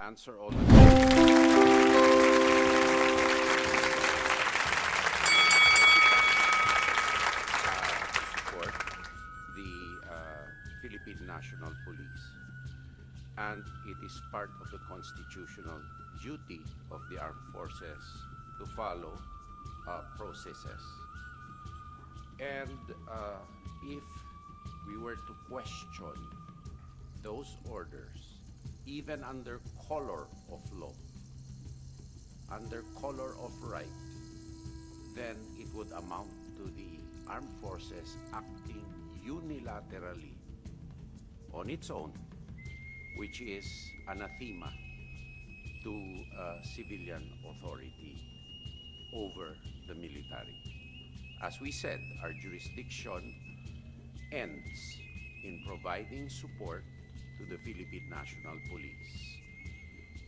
answer all the support the Philippine National Police, and it is part of the constitutional duty of the armed forces to follow processes. And if we were to question those orders, even under color of law, under color of right, then it would amount to the armed forces acting unilaterally on its own, which is anathema to civilian authority over the military. As we said, our jurisdiction ends in providing support to the Philippine National Police.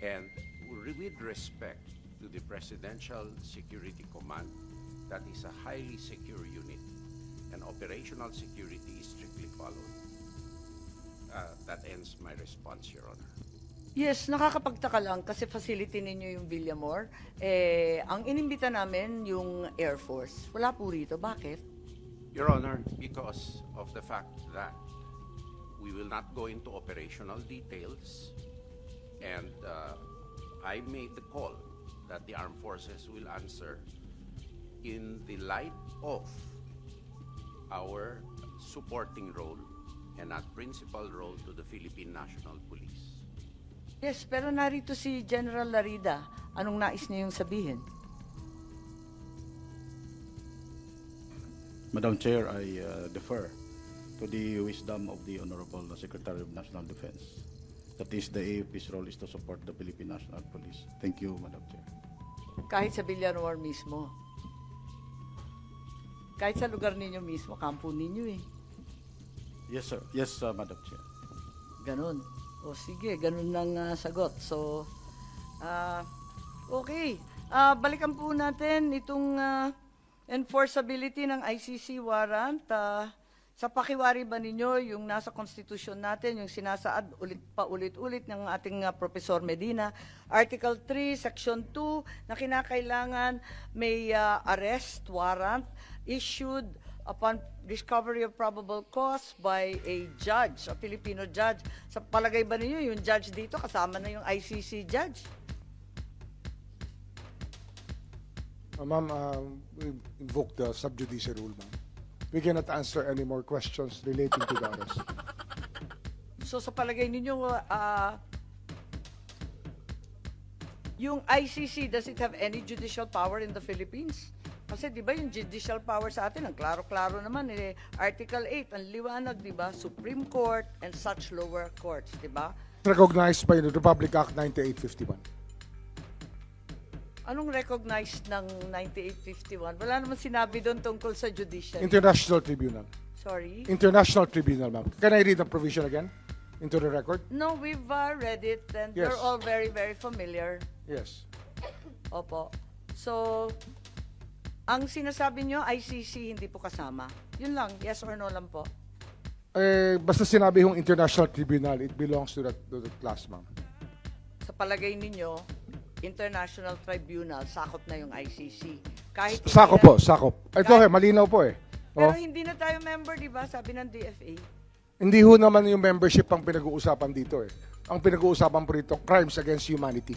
And with respect to the Presidential Security Command, that is a highly secure unit, and operational security is strictly followed. That ends my response, Your Honor. Yes, nakakapagtaka lang kasi facility ninyo yung Villamor. Ang inimbita namin yung Air Force. Wala po rito. Bakit? Your Honor, because of the fact that we will not go into operational details, and I made the call that the armed forces will answer in the light of our supporting role and not principal role to the Philippine National Police. Yes, pero narito si General Larida. Anong nais niyo yung sabihin? Madam Chair, I defer to the wisdom of the Honorable Secretary of National Defense. That is, the AFP's role is to support the Philippine National Police. Thank you, Madam Chair. Kahit sa Villamor mismo. Kahit sa lugar ninyo mismo, kampo ninyo eh. Yes, sir. Yes, Madam Chair. Ganun. O sige, ganun lang sagot. So, okay. Balikan po natin itong enforceability ng ICC warrant. Sa pakiwari ba ninyo yung nasa konstitusyon natin, yung sinasaad ulit-ulit ng ating Professor Medina, Article 3, Section 2, na kinakailangan may arrest warrant issued upon discovery of probable cause by a judge, a Filipino judge. Sa palagay ba ninyo, yung judge dito kasama na yung ICC judge? Ma'am, we invoke the sub-judice rule, ma'am. We cannot answer any more questions relating to the arrest. So sa palagay ninyo, yung ICC, does it have any judicial power in the Philippines? Kasi di ba yung judicial power sa atin, ang klaro-klaro naman, Article 8, ang liwanag, di ba? Supreme Court and such lower courts, di ba? Recognized by the Republic Act 9851. Anong recognized ng 9851? Wala naman sinabi doon tungkol sa judicial. International Tribunal. Sorry? International Tribunal, ma'am. Can I read the provision again into the record? No, we've read it and Yes. we're all very, very familiar. Yes. Opo. So, ang sinasabi nyo, ICC hindi po kasama. Yun lang, yes or no lang po. Basta sinabi yung International Tribunal, it belongs to the class, ma'am. Sa palagay ninyo, International Tribunal, sakop na yung ICC. Kahit Sakop po, sakop. Ito, malinaw po eh. Pero Oh. hindi na tayo member, di ba? Sabi ng DFA. Hindi ho naman yung membership ang pinag-uusapan dito eh. Ang pinag-uusapan po rito, crimes against humanity.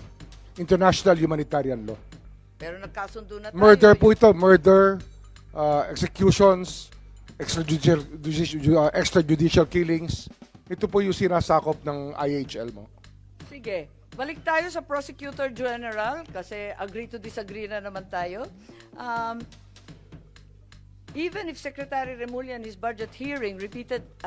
International humanitarian law. Pero nagkasundo na tayo. Murder po ito, murder, executions, extrajudicial killings. Ito po yung sinasakop ng IHL mo. Sige. Balik tayo sa Prosecutor General kasi agree to disagree na naman tayo. Even if Secretary Remulla in his budget hearing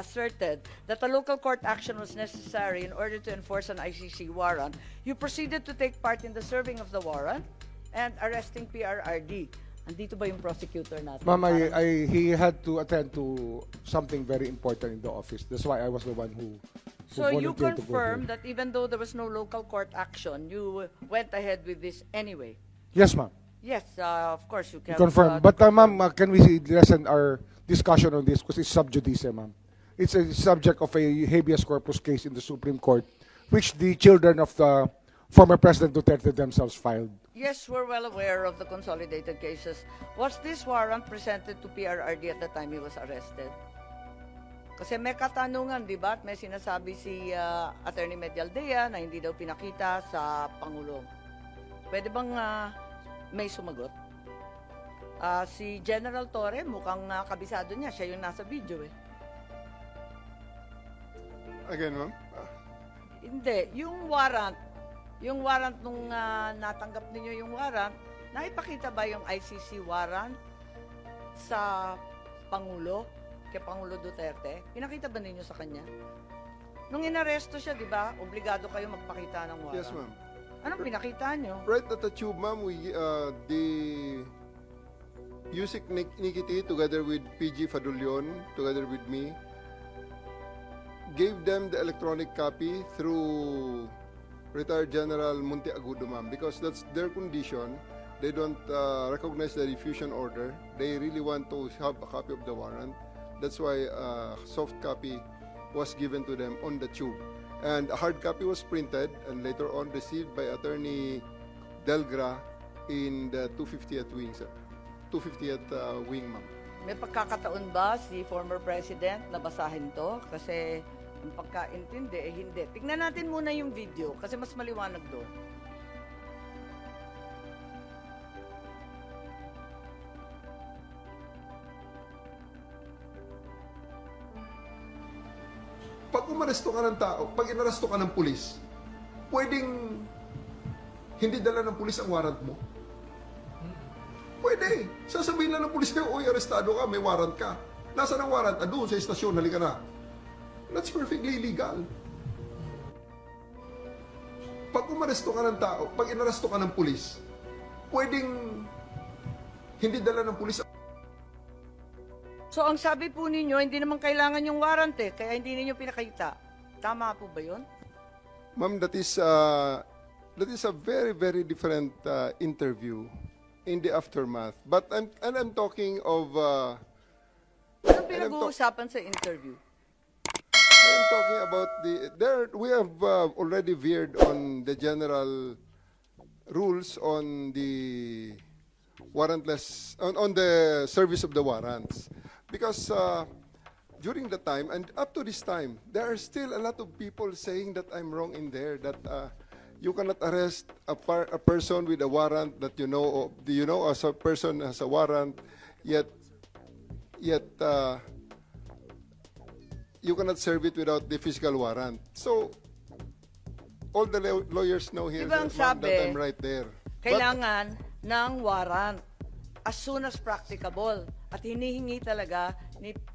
asserted that a local court action was necessary in order to enforce an ICC warrant, you proceeded to take part in the serving of the warrant and arresting PRRD. Andito ba yung prosecutor natin? Ma'am, he had to attend to something very important in the office. That's why I was the one who So you volunteered to go confirm there. that even though there was no local court action, you went ahead with this anyway? Yes, ma'am. Yes, of course you can. Confirm. But ma'am, can we lessen our discussion on this because it's sub judice, ma'am. It's a subject of a habeas corpus case in the Supreme Court, which the children of the former President Duterte themselves filed. Yes, we're well aware of the consolidated cases. Was this warrant presented to PRRD at the time he was arrested? Kasi may katanungan, di ba? At may sinasabi si Attorney Medialdea na hindi daw pinakita sa Pangulo. Pwede bang may sumagot? Si General Torre, mukhang kabisado niya. Siya yung nasa video eh. Again, ma'am? Hindi, yung warrant nung natanggap ninyo yung warrant, naipakita ba yung ICC warrant sa Pangulo, kay Pangulo Duterte? Pinakita ba ninyo sa kanya? Nung inaresto siya, di ba, obligado kayo magpakita ng warrant. Yes, ma'am. Anong pinakita nyo? Right at the tube, ma'am, the Yusik Nikiti, together with PG Fadulion, together with me, gave them the electronic copy through retired General Monteagudo, ma'am, because that's their condition. They don't recognize the diffusion order. They really want to have a copy of the warrant. That's why a soft copy was given to them on the tube. And a hard copy was printed and later on received by Attorney Delgra in the 250th wing, sir. 250th wing, ma'am. May pagkakataon ba si former president na basahin to? Kasi ang pagkaintindi, hindi. Tignan natin muna yung video kasi mas maliwanag doon. Pag umaresto ka ng tao, pag inaresto ka ng pulis, pwedeng hindi dala ng pulis ang warrant mo? Pwede. Sasabihin lang ng pulis kayo, uy, arestado ka, may warrant ka. Nasaan ang warrant? Doon sa istasyon, halika na. That's perfectly legal. Pag umaresto ka ng tao, pag inaresto ka ng pulis, pwedeng hindi dala ng pulis. So ang sabi po ninyo, hindi naman kailangan yung warrant eh, kaya hindi ninyo pinakita. Tama po ba yun? Ma'am, that is a very, very different interview in the aftermath. But I'm talking of Anong pinag-uusapan sa interview? I'm talking about we have already veered on the general rules on the warrantless on the service of the warrants, because during the time and up to this time there are still a lot of people saying that I'm wrong in there, that you cannot arrest a person with a warrant that you know as a person has a warrant, yet you cannot serve it without the physical warrant. So, all the lawyers know here Diba ang ma'am, sabi, that I'm right there. Kailangan ng warrant as soon as practicable. At hinihingi talaga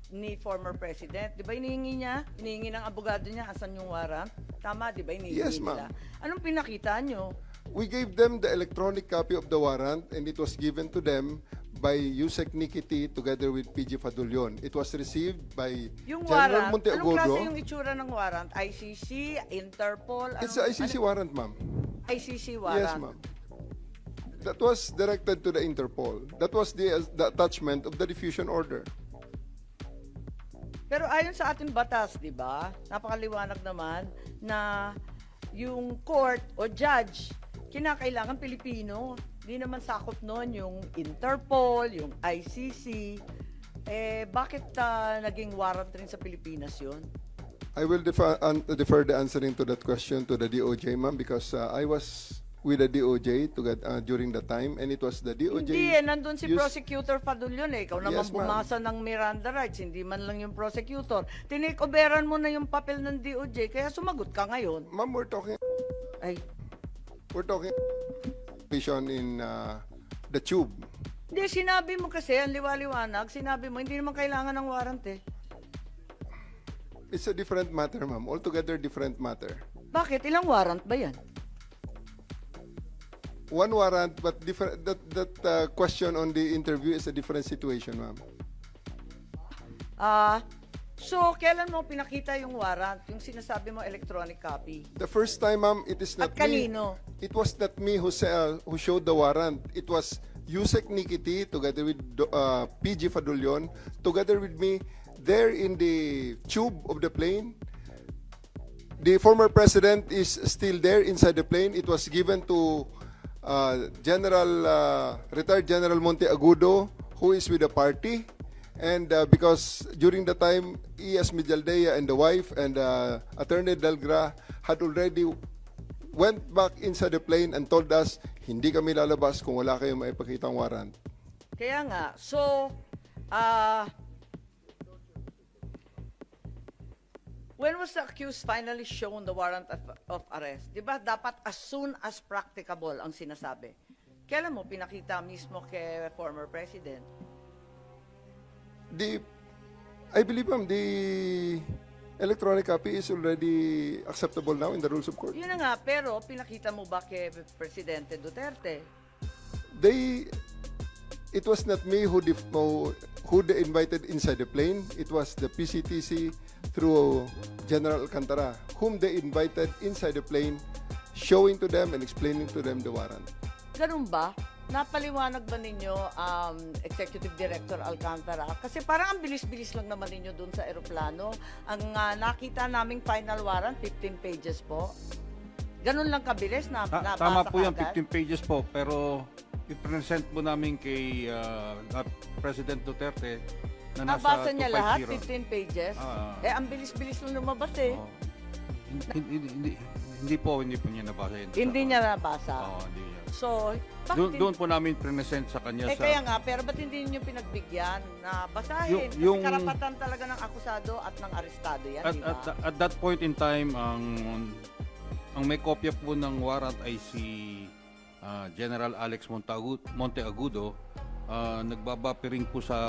ni former president. Di ba hinihingi niya? Hinihingi ng abogado niya asan yung warrant? Tama, di ba hinihingi Yes, nila? ma'am. Anong pinakita nyo? We gave them the electronic copy of the warrant and it was given to them by Yusek Nikiti together with PG Fadulion. It was received by Yung General warrant, anong klase Monteagudo. yung itsura ng warrant? ICC, Interpol? It's a ICC warrant, ma'am. ICC warrant. Yes, ma'am. That was directed to the Interpol. That was the attachment of the diffusion order. Pero ayon sa ating batas, di ba? Napakaliwanag naman na yung court o judge, kinakailangan Pilipino. Hindi naman sakop noon yung Interpol, yung ICC. Bakit naging warrant rin sa Pilipinas yun? I will defer the answering to that question to the DOJ, ma'am, because I was with the DOJ during the time, and it was the DOJ. Hindi nandun si Prosecutor Fadulion Ikaw naman Yes, ma'am. bumasa ng Miranda rights, hindi man lang yung prosecutor. Tinikoberan mo na yung papel ng DOJ, kaya sumagot ka ngayon. Ma'am, we're talking Ay, vision in the tube. hindi, sinabi mo kasi, ang liwaliwanag, sinabi mo, hindi naman kailangan ng warrant eh. It's a different matter, ma'am. Altogether different matter. Bakit? Ilang warrant ba yan? One warrant, but different. That question on the interview is a different situation, ma'am. So, kailan mo pinakita yung warrant? Yung sinasabi mo electronic copy? The first time, ma'am, it is not At kanino? me. It was not me who showed the warrant. It was Yusek Nikiti together with PG Fadulion, together with me, there in the tube of the plane. The former president is still there inside the plane. It was given to retired General Monteagudo, who is with the party. And because during the time, E.S. Mijaldea and the wife and Attorney Delgra had already went back inside the plane and told us, hindi kami lalabas kung wala kayong maipakitang warrant. Kaya nga, so, when was the accused finally shown the warrant of arrest? Di ba dapat as soon as practicable ang sinasabi? Kailan mo pinakita mismo kay former president? I believe, ma'am, the electronic copy is already acceptable now in the rules of court. Yun na nga, pero pinakita mo ba kay Presidente Duterte? It was not me who they invited inside the plane. It was the PCTC through General Alcantara, whom they invited inside the plane, showing to them and explaining to them the warrant. Ganun ba? Napaliwanag ba ninyo, Executive Director Alcantara? Kasi parang ang bilis-bilis lang naman ninyo dun sa eroplano. Ang nakita naming final warrant, 15 pages po. Ganun lang kabilis na nabasa Tama po yan, agad? 15 pages po. Pero i-present po namin kay President Duterte na nasa Nabasa niya lahat, 250. 15 pages? Ang bilis-bilis lang lumabas eh. Oo. Hindi po niya nabasa yun. Hindi niya nabasa. Oo, hindi niya. So, bakit Doon po namin present sa kanya sa... kaya nga, pero ba't hindi niyo pinagbigyan na basahin? Yung- Kasi karapatan talaga ng akusado at ng arestado yan, di ba? At that point in time, ang may kopya po ng warrant ay si General Alex Monteagudo. Nagbabapiring po sa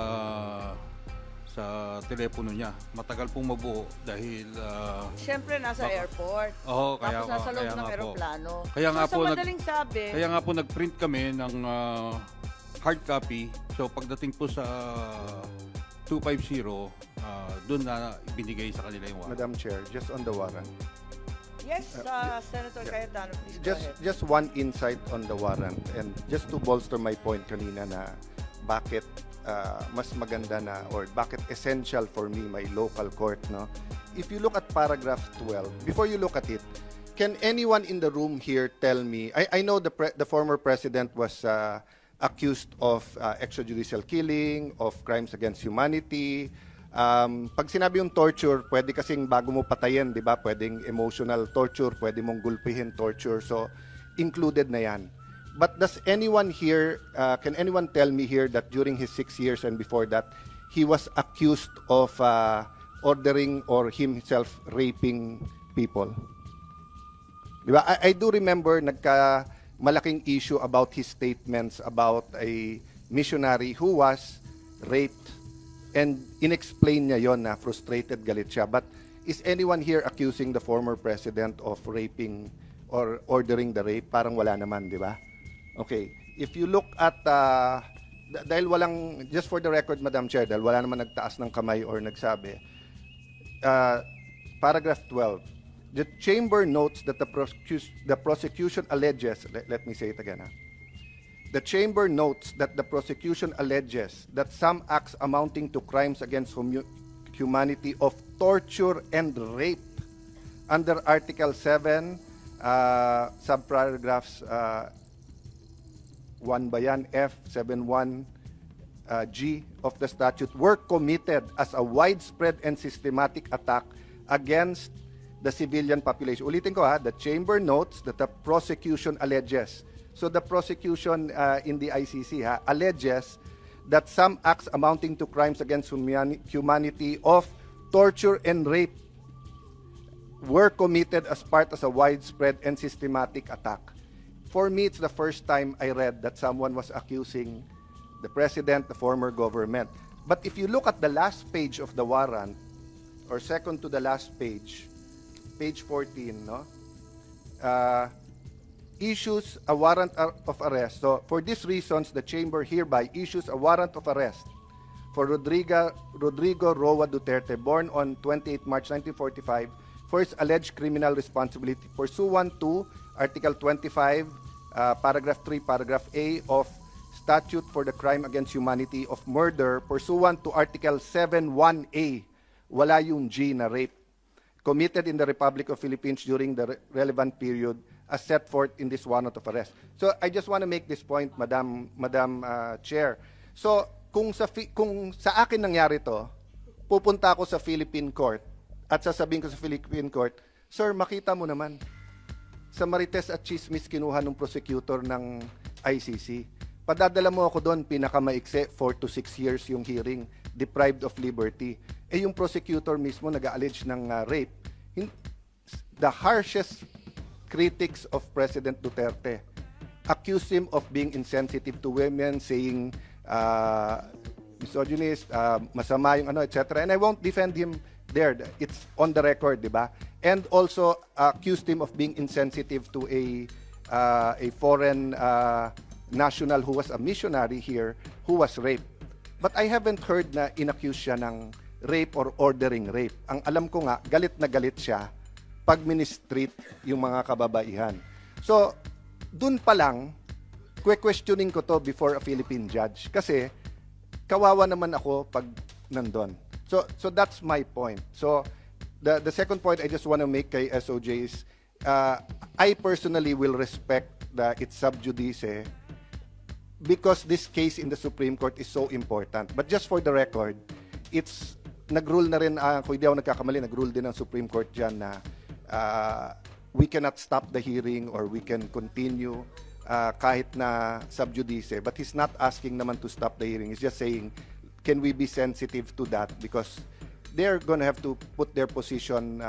telepono niya. Matagal pong mabuo dahil Siyempre, nasa airport. kaya Tapos nasa loob kaya ng nga po. aeroplano. Kaya nga so, po, sa madaling sabi, Kaya nga po nag-print kami ng hard copy. So pagdating po sa 250, doon na ibinigay sa kanila yung warrant. Madam Chair, just on the warrant. yes, Senator Cayetano, please go ahead. Just one insight on the warrant and just to bolster my point kanina na bakit mas maganda na or bakit essential for me my local court, no? If you look at paragraph 12, before you look at it, can anyone in the room here tell me, I know the former president was accused of extrajudicial killing, of crimes against humanity. Pag sinabi yung torture, pwede kasing bago mo patayin, di ba? Pwedeng emotional torture, pwede mong gulpihin torture. So, included na yan. But does anyone here, can anyone tell me here that during his 6 years and before that, he was accused of ordering or himself raping people? Di ba? I do remember malaking issue about his statements about a missionary who was raped and inexplain niya yon na frustrated, galit siya. But is anyone here accusing the former president of raping or ordering the rape? Parang wala naman, di ba? Okay. If you look at, dahil walang, just for the record, Madam Chair, dahil wala naman nagtaas ng kamay or nagsabi, paragraph 12, the chamber notes that the prosecution alleges, let me say it again, the chamber notes that the prosecution alleges that some acts amounting to crimes against humanity of torture and rape under Article 7, subparagraphs 1 ba yan, F, 71, G of the statute were committed as a widespread and systematic attack against the civilian population. Ulitin ko the chamber notes that the prosecution alleges. So the prosecution in the ICC alleges that some acts amounting to crimes against humanity of torture and rape were committed as part of a widespread and systematic attack. For me, it's the first time I read that someone was accusing the president, the former government. But if you look at the last page of the warrant, or second to the last page, page 14, no? Issues a warrant of arrest. So, for these reasons, the chamber hereby issues a warrant of arrest for Rodrigo Roa Duterte, born on 28 March 1945, for his alleged criminal responsibility pursuant to Article 25, Paragraph 3, Paragraph A of Statute for the Crime Against Humanity of Murder, pursuant to Article 7.1A. Wala yung G na rape. committed in the Republic of Philippines during the relevant period as set forth in this warrant of arrest. So I just want to make this point, Madam Chair. So kung sa akin nangyari to, pupunta ako sa Philippine court at sasabihin ko sa Philippine court, sir, makita mo naman, sa Marites at Chismis kinuha ng prosecutor ng ICC. Padadala mo ako doon, pinakamaikse, 4 to 6 years yung hearing, deprived of liberty. Eh yung prosecutor mismo nag-allege ng rape. The harshest critics of President Duterte accused him of being insensitive to women, saying misogynist, masama yung ano, etc. And I won't defend him there. It's on the record, di ba? And also accused him of being insensitive to a foreign national who was a missionary here who was raped. But I haven't heard na inaccuse siya ng rape or ordering rape. Ang alam ko nga, galit na galit siya pag ministreat yung mga kababaihan. So, dun pa lang, questioning ko to before a Philippine judge. Kasi, kawawa naman ako pag nandun. So that's my point. So, the second point I just want to make kay SOJ is, I personally will respect its sub judice because this case in the Supreme Court is so important. But just for the record, nag-rule na rin, kung hindi ako nagkakamali, nag-rule din ang Supreme Court dyan na we cannot stop the hearing or we can continue kahit na sub judice. But he's not asking naman to stop the hearing. He's just saying, can we be sensitive to that? Because they're going to have to put their position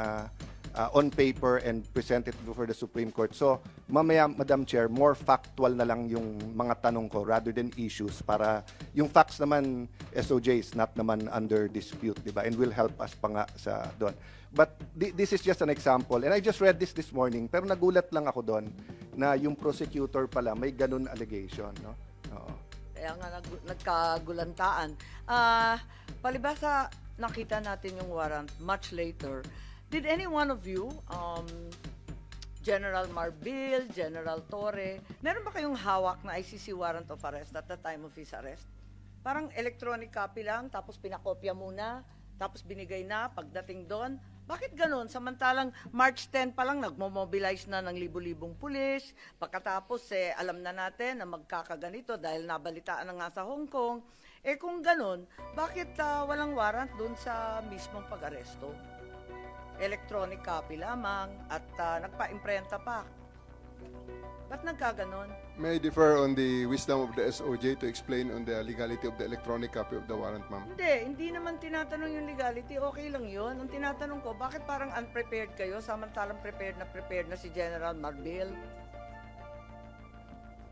on paper and present it before the Supreme Court. So, mamaya, Madam Chair, more factual na lang yung mga tanong ko rather than issues para yung facts naman, SOJ is not naman under dispute, di ba? And will help us pa nga sa doon. But this is just an example. And I just read this morning, pero nagulat lang ako doon na yung prosecutor pala may ganun allegation, no? Oo. Kaya nga nagkagulantaan. Palibasa, nakita natin yung warrant much later. Did any one of you, General Marbil, General Torre, meron ba kayong hawak na ICC warrant of arrest at the time of his arrest? Parang electronic copy lang, tapos pinakopya muna, tapos binigay na pagdating doon. Bakit ganun? Samantalang March 10 pa lang nagmo-mobilize na ng libu-libong pulis. Pagkatapos alam na natin na magkakaganito dahil nabalitaan na nga sa Hong Kong. Eh kung ganun, bakit walang warrant doon sa mismong pag-aresto? Electronic copy lamang at nagpa-imprenta pa. Ba't nagkaganon? May I differ on the wisdom of the SOJ to explain on the legality of the electronic copy of the warrant, ma'am? Hindi naman tinatanong yung legality. Okay lang yun. Ang tinatanong ko, bakit parang unprepared kayo samantalang prepared na si General Marbil?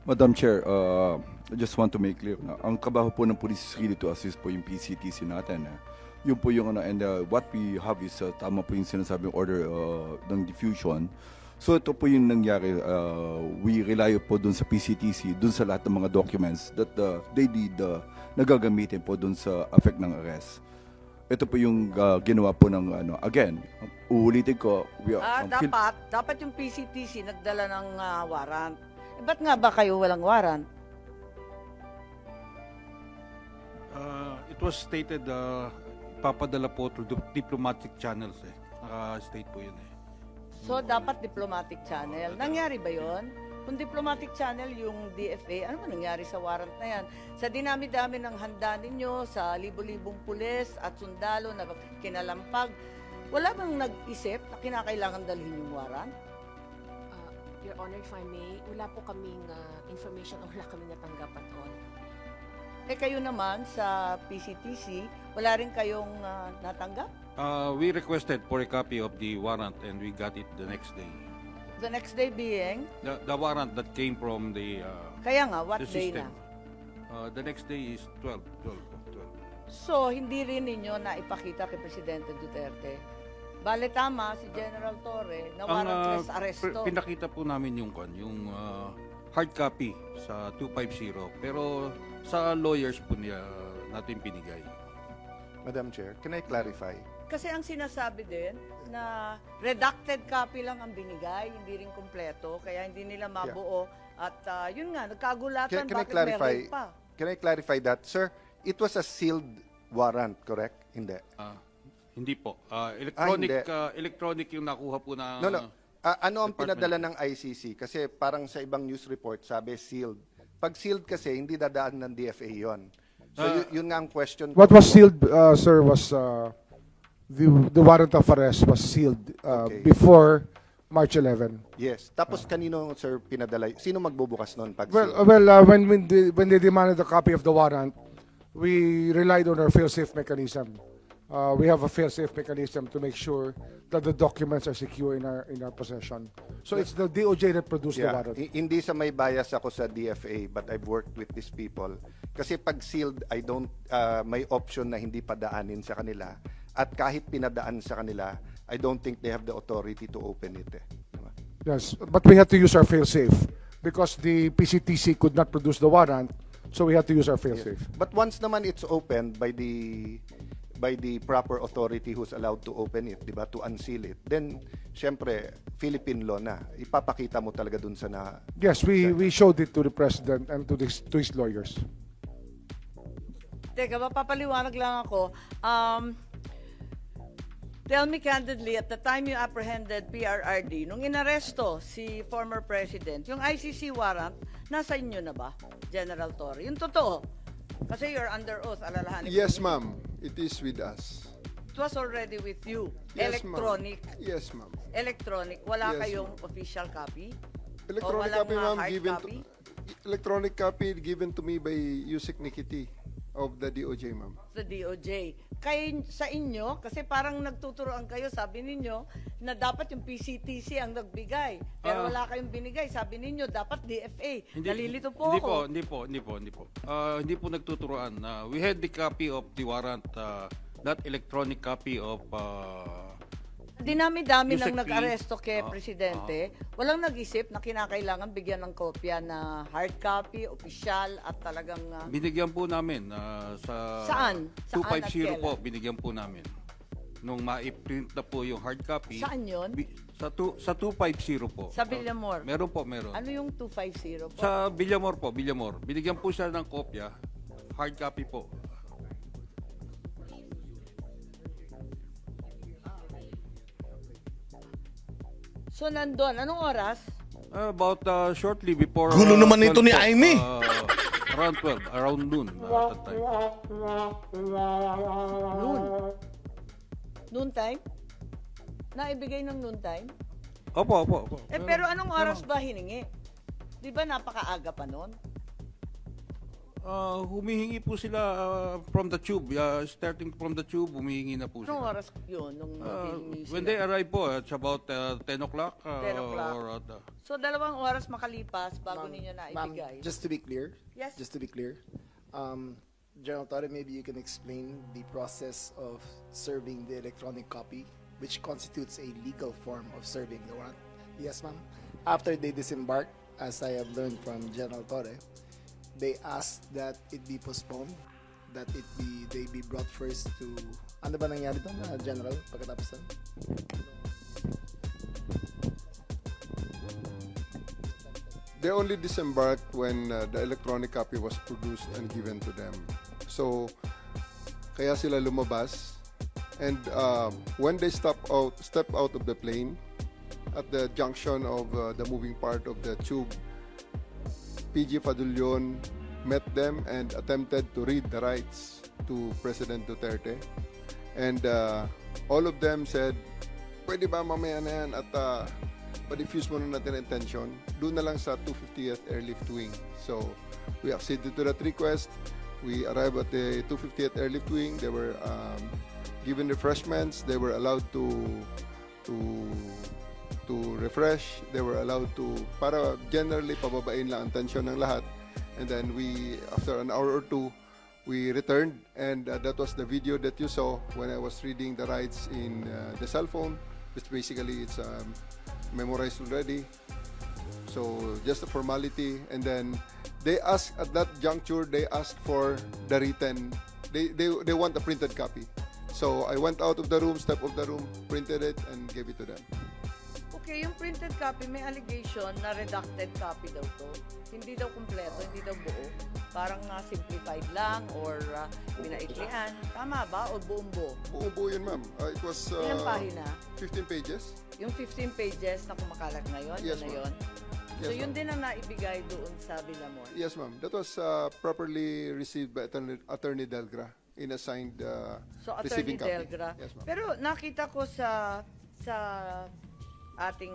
Madam Chair, I just want to make clear na ang kabaho po ng police is really to assist po yung PCTC natin. Yun po yung ano, and what we have is tama po yung sinasabing order ng diffusion. So ito po yung nangyari, we rely po dun sa PCTC, dun sa lahat ng mga documents that they did nagagamitin po dun sa effect ng arrest. Ito po yung ginawa po ng ano, again, uulitin ko, Dapat yung PCTC nagdala ng warrant. Ba't nga ba kayo walang warrant? It was stated, papadala po through diplomatic channels eh. Naka-state po yun eh. So, dapat diplomatic channel. Nangyari ba yon? Kung diplomatic channel yung DFA, ano man nangyari sa warrant na yan? Sa dinami-dami ng handa ninyo, sa libo-libong pulis at sundalo na kinalampag, wala bang nag-isip na kinakailangan dalhin yung warrant? Your Honor, if I may, wala po kaming information o wala kaming natanggap at all. Eh kayo naman sa PCTC, wala rin kayong natanggap? We requested for a copy of the warrant and we got it the next day. The next day being? The warrant that came from the Kaya nga, what the day system. na? The next day is 12. So, hindi rin ninyo na ipakita kay Presidente Duterte. Bale tama si General Torre na warrantless arresto. Pinakita po namin yung hard copy sa 250 pero sa lawyers po niya natin pinigay. Madam Chair, can I clarify? Kasi ang sinasabi din na redacted copy lang ang binigay, hindi rin kompleto, kaya hindi nila mabuo. At yun nga, nagkagulatan Can I bakit clarify? meron pa. Can I clarify that, sir? It was a sealed warrant, correct? Hindi. Hindi po. hindi. Electronic yung nakuha po na... No. Ano ang Department. pinadala ng ICC? Kasi parang sa ibang news report, sabi sealed. Pag sealed kasi, hindi dadaan ng DFA yon. So yun nga ang question. What was sealed, sir, was the warrant of arrest was sealed Okay. before March 11. Yes. Tapos kanino, sir, pinadala? Sino magbubukas noon pag Well, sealed? when they demanded a copy of the warrant, we relied on our fail-safe mechanism. We have a fail-safe mechanism to make sure that the documents are secure in our possession. So it's the DOJ that produced the Yeah. warrant. Hindi sa may bias ako sa DFA, but I've worked with these people. Kasi pag sealed, I don't, may option na hindi padaanin sa kanila. At kahit pinadaan sa kanila, I don't think they have the authority to open it. Diba? Yes, but we had to use our fail-safe because the PCTC could not produce the warrant, so we had to use our fail-safe. But once naman it's opened by the proper authority who's allowed to open it, di ba, to unseal it, then syempre Philippine law na. Ipapakita mo talaga dun sa na. Yes, we showed it to the president and to his lawyers. Teka, mapapaliwanag lang ako. Tell me candidly, at the time you apprehended PRRD, nung inaresto si former president, yung ICC warrant, nasa inyo na ba, General Torre? Yung totoo. Kasi you're under oath, alalahanin ko Yes, yun. ma'am. It is with us. It was already with you. Yes, ma'am. Electronic. Yes, ma'am. Electronic. Wala Yes, kayong official copy? Electronic walang copy, mga ma'am, hard given copy? electronic copy given to me by Yusek Nikiti of the DOJ, ma'am. Sa DOJ. Sa inyo, kasi parang nagtuturoan kayo, sabi ninyo, na dapat yung PCTC ang nagbigay. Pero wala kayong binigay. Sabi ninyo, dapat DFA. Nalilito po ako. Hindi po. Hindi po nagtuturoan. We had the copy of the warrant, not electronic copy of... Dinami-dami Yusek nang P. nag-aresto kay Presidente. Walang nag-isip na kinakailangan bigyan ng kopya na hard copy, opisyal, at talagang... Binigyan po namin sa... Saan? Saan at 250 kailan? po, binigyan po namin. Nung ma-print na po yung hard copy. Saan yun? Sa 250 po. Sa Villamor. Meron po, meron. Ano yung 250 po? Sa Villamor po, Villamor. Binigyan po siya ng kopya. Hard copy po. So, nandun. Anong oras? About shortly before... Gulo naman ito ni 12 po. Aimee. Around 12, around noon. That time. Noon. Noon time? Naibigay ng noon time? Opo. Pero anong oras ba hiningi? Di ba napakaaga pa noon? Humihingi po sila from the tube. Starting from the tube, humihingi na po Anong sila. oras yun? Nung hihingi When sila? they arrive po, it's about 10 o'clock. 10 o'clock. Or, So, 2 oras makalipas bago ninyo naibigay. Just to be clear, Yes. General Torre, maybe you can explain the process of serving the electronic copy, which constitutes a legal form of serving the warrant. Yes, ma'am. After they disembarked, as I have learned from General Torre, they asked that it be postponed, that they be brought first to... Ano ba nangyari doon, General, pagkatapos doon? They only disembarked when the electronic copy was produced and given to them. So, kaya sila lumabas. And when they step out of the plane, at the junction of the moving part of the tube, PG Fadulyon met them and attempted to read the rights to President Duterte. And all of them said, pwede ba mamaya na yan at pa-diffuse muna natin ang tension, doon na lang sa 250th Airlift Wing. So, we acceded to that request. We arrived at the 250th Airlift Wing. They were given refreshments. They were allowed to refresh. They were allowed to, para generally pababain lang ang tension ng lahat. And then we, after an hour or two, we returned, and that was the video that you saw when I was reading the rights in the cell phone, which basically it's memorized already. So just a formality, and then they asked at that juncture, they asked for the written, they want a printed copy. So I went out of the room, stepped of the room, printed it, and gave it to them. Okay, yung printed copy, may allegation na redacted copy daw to. Hindi daw kumpleto, hindi daw buo. Parang simplified lang or pinaiklian. Tama ba? O buong buo? Buo-buo yun, ma'am. It was Ilang pahina? 15 pages. Yung 15 pages na kumakalat ngayon, Yes, yun na ma'am. yun. Yes, So yun ma'am. din ang naibigay doon sa Villamor. Yes, ma'am. That was properly received by Attorney Delgra in assigned So receiving Attorney copy. Delgra. Yes, ma'am. Pero nakita ko sa ating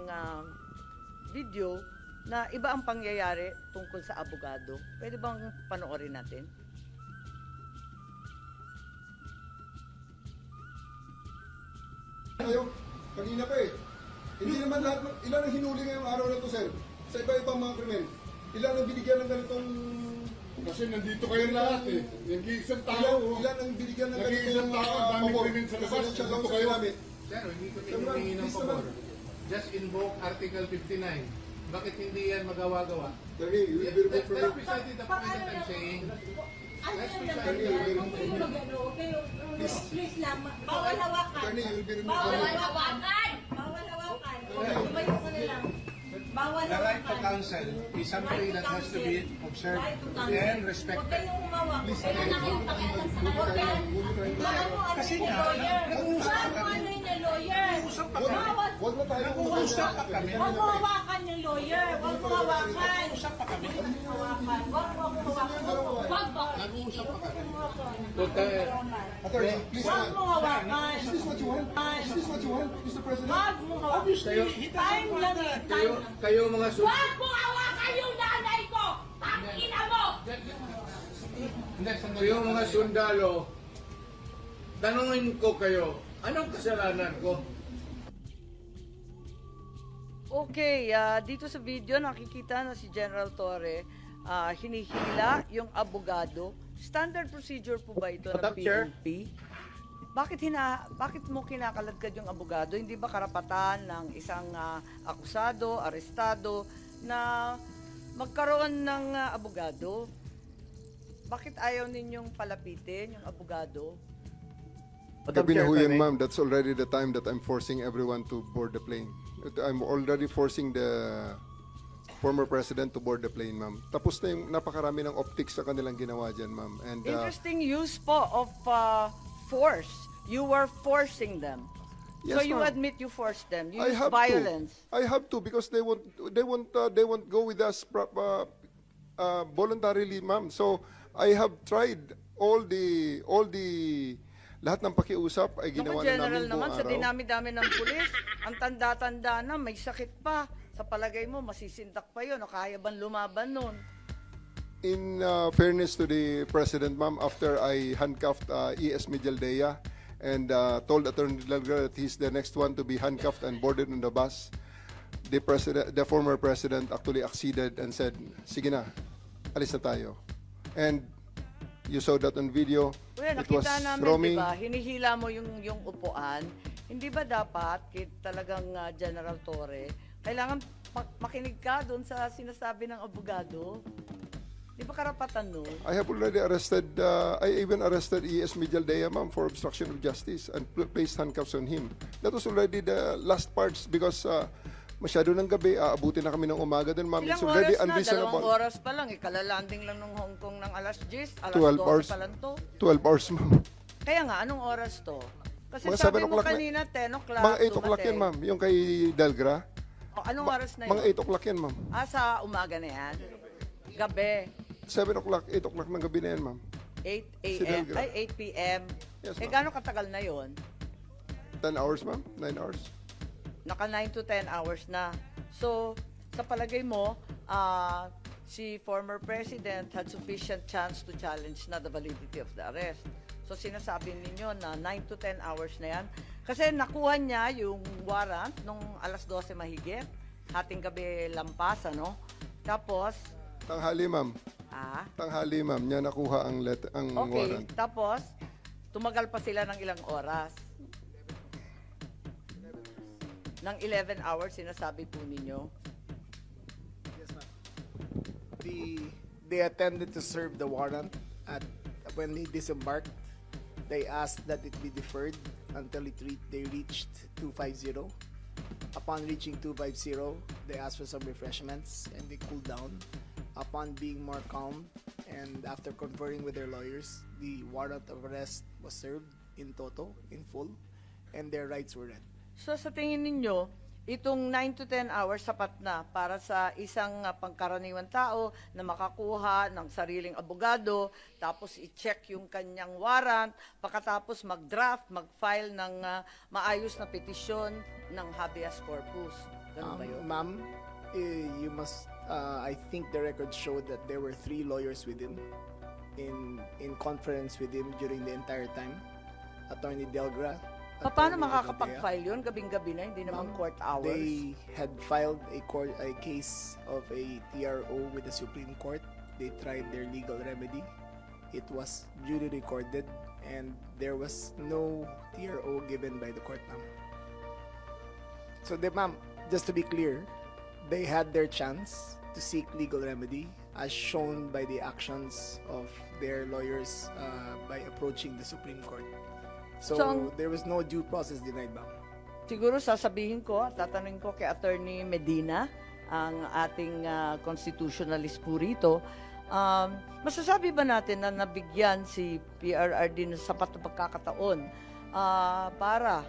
video na iba ang pangyayari tungkol sa abogado. Pwede bang panoorin natin? Kayo, kanina pa eh. Hindi naman lahat, ilan ang hinuli ngayong araw na to, sir? Sa iba-ibang mga krimen. Ilan ang binigyan ng ganitong... Kasi nandito kayo lahat eh. Nag-iisang tao. Ilan ang binigyan ng Nag-iisang tao, ang dami pabor krimen sa labas. presidential Nandito law sa kayo. ginamit? Sir, hindi ko Sir, ma'am, hinihingi ng please pabor. naman. Just invoke Article 59. Bakit hindi yan magawa-gawa? Attorney, you will be removed from That's precisely the point that I'm saying. That's precisely the point. Please lang, bawal hawakan. Attorney, you will be removed Bawal from hawakan. Bawal hawakan. Tumayo ka na lang. Bawal The right to hawakan. counsel is something that has to be observed and Huwag respected. kayong humawak. Huwag kayong nakipakialam sa mga Kasi nga, nag-uusap mo ano yung lawyer. Bawal. Huwag na tayo Nag-uusap pa kami. Huwag mo hawakan yung lawyer. Huwag mo hawakan. Huwag mo hawakan. Huwag mo hawakan. Huwag ba? Nag-uusap pa kami. Attorney, please Huwag mo hawakan. Is this what you want? Is this what you want, Mr. President? Huwag mo hawakan. Time lang eh. Time. Kayo mga Huwag mo hawakan yung nanay ko! Tangina mo! Kayo mga sundalo, tanungin ko kayo, anong kasalanan ko? Okay, dito sa video nakikita na si General Torre hinihila yung abogado. Standard procedure po ba ito ng PNP? Bakit mo kinakaladkad yung abogado? Hindi ba karapatan ng isang akusado, arestado na magkaroon ng abogado? Bakit ayaw ninyong palapitin yung abogado? Gabi na ho yan, ma'am. That's already the time that I'm forcing everyone to board the plane. I'm already forcing the former president to board the plane, ma'am. Tapos na yung napakarami ng optics sa kanilang ginawa dyan, ma'am. And Interesting use po of force. You were forcing them. So Yes, you ma'am. admit you forced them. You I used have violence. to. I have to because they won't go with us voluntarily, ma'am. So I have tried all the lahat ng pakiusap ay Naku, ginawa na General namin naman, buong sa araw. dinami-dami ng pulis, ang tanda-tanda na, may sakit pa. Sa palagay mo, masisindak pa yun, o kaya bang lumaban nun? In fairness to the president, ma'am, after I handcuffed E.S. Mijaldea and told Attorney Delgado that he's the next one to be handcuffed and boarded on the bus, the former president actually acceded and said, "Sige na, alis na tayo." And you saw that on video. Well, It was nakita namin, Romy. di ba, hinihila mo yung upuan. Hindi ba dapat, talagang General Torre, kailangan makinig ka doon sa sinasabi ng abogado? Di ba karapatan nun? I have already arrested, I even arrested E.S. Mijaldea, ma'am, for obstruction of justice and placed handcuffs on him. That was already the last parts because masyado ng gabi, aabutin na kami ng umaga din, ma'am. Ilang It's already oras na? unreasonable. 2 oras pa lang. Ikalalanding lang ng Hong Kong ng alas 10. Alas 12 12 hours. pa lang to. 12 hours, ma'am. Kaya nga, anong oras to? Kasi Mga sabi 7 mo o'clock na- kanina, 10 o'clock. Mga 8 o'clock yan, ma'am. Yung kay Delgra. O, anong oras na Mga yun? 8 o'clock yan, ma'am. Sa umaga na yan? Gabi? 7 o'clock, 8 o'clock ng gabi na yan, ma'am. 8 Si a.m. Delgra. Ay, 8 p.m. Yes, Eh, ma'am. gano'ng katagal na yon? 10 hours, ma'am. 9 hours. Naka 9 to 10 hours na. So, sa palagay mo, si former president had sufficient chance to challenge na the validity of the arrest. So, sinasabi ninyo na 9 to 10 hours na yan. Kasi nakuha niya yung warrant nung alas 12 mahigit. Hating gabi lampas, ano? Tapos, Tanghali, ma'am. Tanghali, ma'am. Niya nakuha ang okay. warrant. Tapos, tumagal pa sila ng ilang oras. Ng 11 hours, sinasabi po ninyo. They attended to serve the warrant at when they disembarked. They asked that it be deferred until they reached 250. Upon reaching 250, they asked for some refreshments and they cooled down. Upon being more calm and after conferring with their lawyers, the warrant of arrest was served in toto, in full, and their rights were read. So sa tingin ninyo, itong 9 to 10 hours sapat na para sa isang pangkaraniwang tao na makakuha ng sariling abogado, tapos i-check yung kanyang warrant, pagkatapos mag-draft, mag-file ng maayos na petisyon ng habeas corpus. Ganun ba yun? Ma'am, you must, I think the record showed that there were 3 lawyers with him in conference with him during the entire time. Attorney Delgra. Paano Attorney makakapag-file yun? Gabing-gabi na, hindi naman court hours. They had filed a case of a TRO with the Supreme Court. They tried their legal remedy. It was duly recorded and there was no TRO given by the court, ma'am. So, ma'am, just to be clear, they had their chance to seek legal remedy as shown by the actions of their lawyers by approaching the Supreme Court. So there was no due process denied, ma'am. Siguro sasabihin ko, tatanungin ko kay Attorney Medina, ang ating constitutionalist po rito. Masasabi ba natin na nabigyan si PRRD ng sapat na pagkakataon para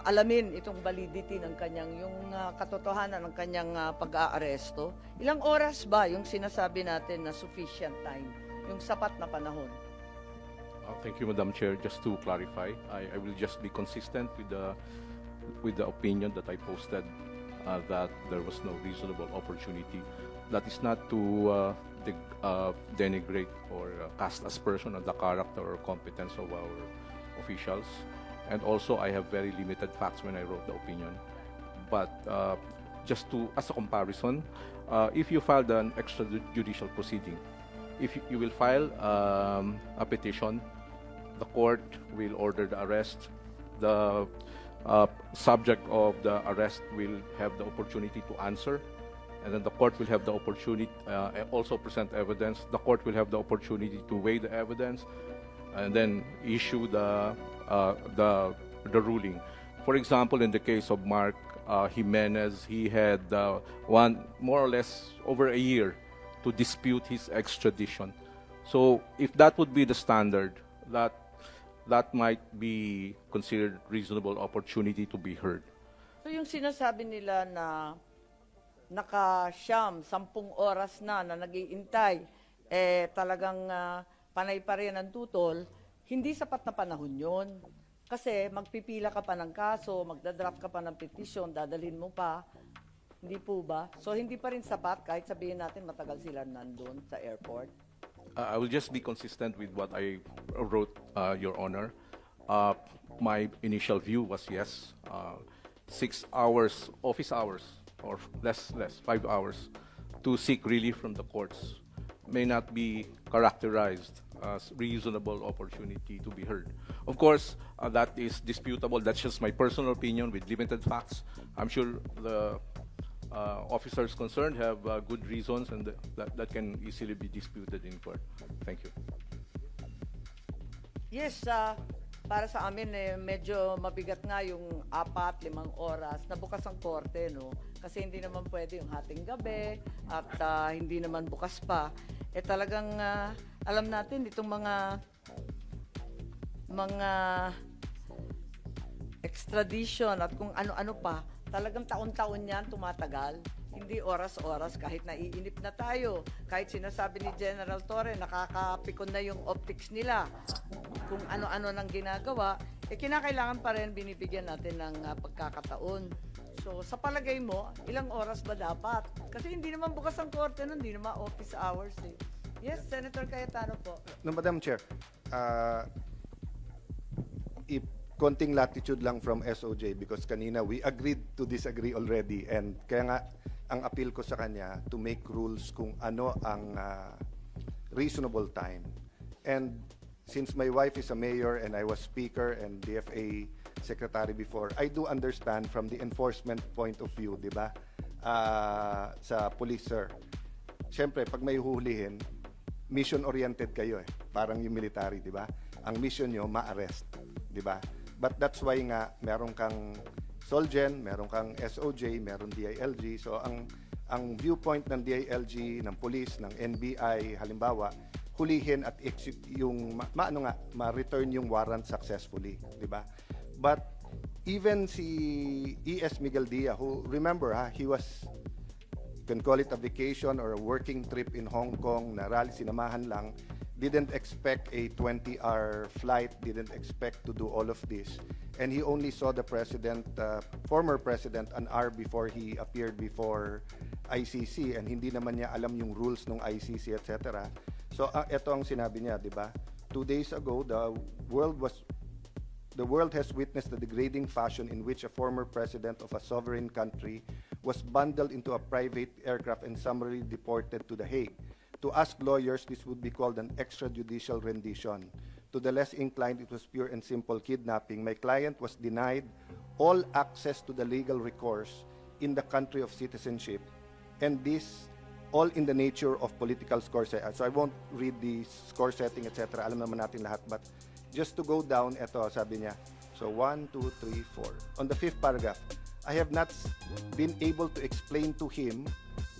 alamin itong validity ng kanyang, yung katotohanan ng kanyang pag-aaresto? Ilang oras ba yung sinasabi natin na sufficient time, yung sapat na panahon? Thank you, Madam Chair. Just to clarify, I will just be consistent with the opinion that I posted that there was no reasonable opportunity. That is not to denigrate or cast aspersion on the character or competence of our officials. And also, I have very limited facts when I wrote the opinion. But just as a comparison, if you filed an extrajudicial proceeding, if you will file a petition, the court will order the arrest. The subject of the arrest will have the opportunity to answer, and then the court will have the opportunity also present evidence. The court will have the opportunity to weigh the evidence, and then issue the ruling. For example, in the case of Mark Jimenez, he had more or less over a year to dispute his extradition. So if that would be the standard, that might be considered reasonable opportunity to be heard. So yung sinasabi nila na naka-10 oras na nag-iintay, talagang panay pa rin ang tutol, hindi sapat na panahon yun. Kasi magpipila ka pa ng kaso, magdadraft ka pa ng petition, dadalhin mo pa. Hindi po ba? So hindi pa rin sapat kahit sabihin natin matagal sila nandun sa airport? I will just be consistent with what I wrote, Your Honor. My initial view was yes, 6 hours, office hours, or less, 5 hours, to seek relief from the courts may not be characterized as reasonable opportunity to be heard. Of course, that is disputable. That's just my personal opinion with limited facts. I'm sure the officers concerned have good reasons, and that can easily be disputed in court. Thank you. Yes, para sa amin medyo mabigat nga yung 4-5 oras na bukas ang korte, no? Kasi hindi naman pwede yung hating gabi at hindi naman bukas pa. Talagang alam natin itong mga extradition at kung ano-ano pa, talagang taon-taon yan tumatagal. Hindi oras-oras, kahit naiinip na tayo. Kahit sinasabi ni General Torre, nakakapikon na yung optics nila. Kung ano-ano nang ginagawa, kinakailangan pa rin binibigyan natin ng pagkakataon. So, sa palagay mo, ilang oras ba dapat? Kasi hindi naman bukas ang korte nun, hindi naman office hours eh. Yes, Senator Cayetano po. No, Madam Chair, konting latitude lang from SOJ because kanina we agreed to disagree already, and kaya nga ang appeal ko sa kanya to make rules kung ano ang reasonable time. And since my wife is a mayor and I was speaker and DFA secretary before, I do understand from the enforcement point of view, di ba? Sa police, sir. Siyempre, pag may huhulihin, mission-oriented kayo eh. Parang yung military, di ba? Ang mission nyo, ma-arrest, di ba? But that's why nga, meron kang SOLGEN, meron kang SOJ, meron DILG. So ang viewpoint ng DILG, ng police, ng NBI, halimbawa, hulihin at yung ma-return yung warrant successfully, di ba? But even si E.S. Miguel Dia, who, remember, he was, you can call it a vacation or a working trip in Hong Kong, na rally, sinamahan lang, didn't expect a 20-hour flight, didn't expect to do all of this. And he only saw the president, former president, an hour before he appeared before ICC, and hindi naman niya alam yung rules ng ICC, etc. So ito ang sinabi niya, di ba? 2 days ago, the world has witnessed the degrading fashion in which a former president of a sovereign country was bundled into a private aircraft and summarily deported to The Hague. To us lawyers, this would be called an extrajudicial rendition. To the less inclined, it was pure and simple kidnapping. My client was denied all access to the legal recourse in the country of citizenship, and this all in the nature of political score setting. So I won't read the score setting, etc. Alam naman natin lahat, but just to go down, ito, sabi niya. So 1, 2, 3, 4. On the 5th paragraph, I have not been able to explain to him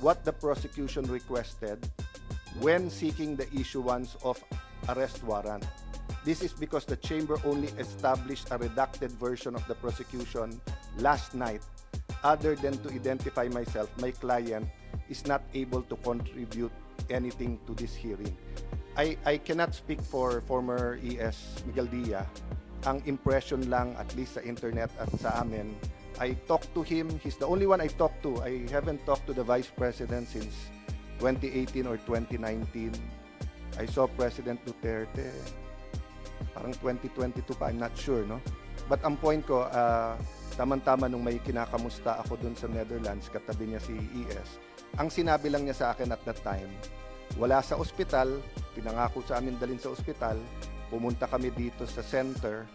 what the prosecution requested when seeking the issuance of arrest warrant. This is because the chamber only established a redacted version of the prosecution last night. Other than to identify myself, my client is not able to contribute anything to this hearing. I cannot speak for former E.S. Miguel Dia. Ang impression lang, at least sa internet at sa amin, I talked to him. He's the only one I talked to. I haven't talked to the Vice President since 2018 or 2019. I saw President Duterte parang 2022 pa, I'm not sure, no? But ang point ko, tama-tama nung may kinakamusta ako dun sa Netherlands, katabi niya si E.S., ang sinabi lang niya sa akin at that time, wala sa ospital, pinangako sa amin dalhin sa ospital, pumunta kami dito sa center,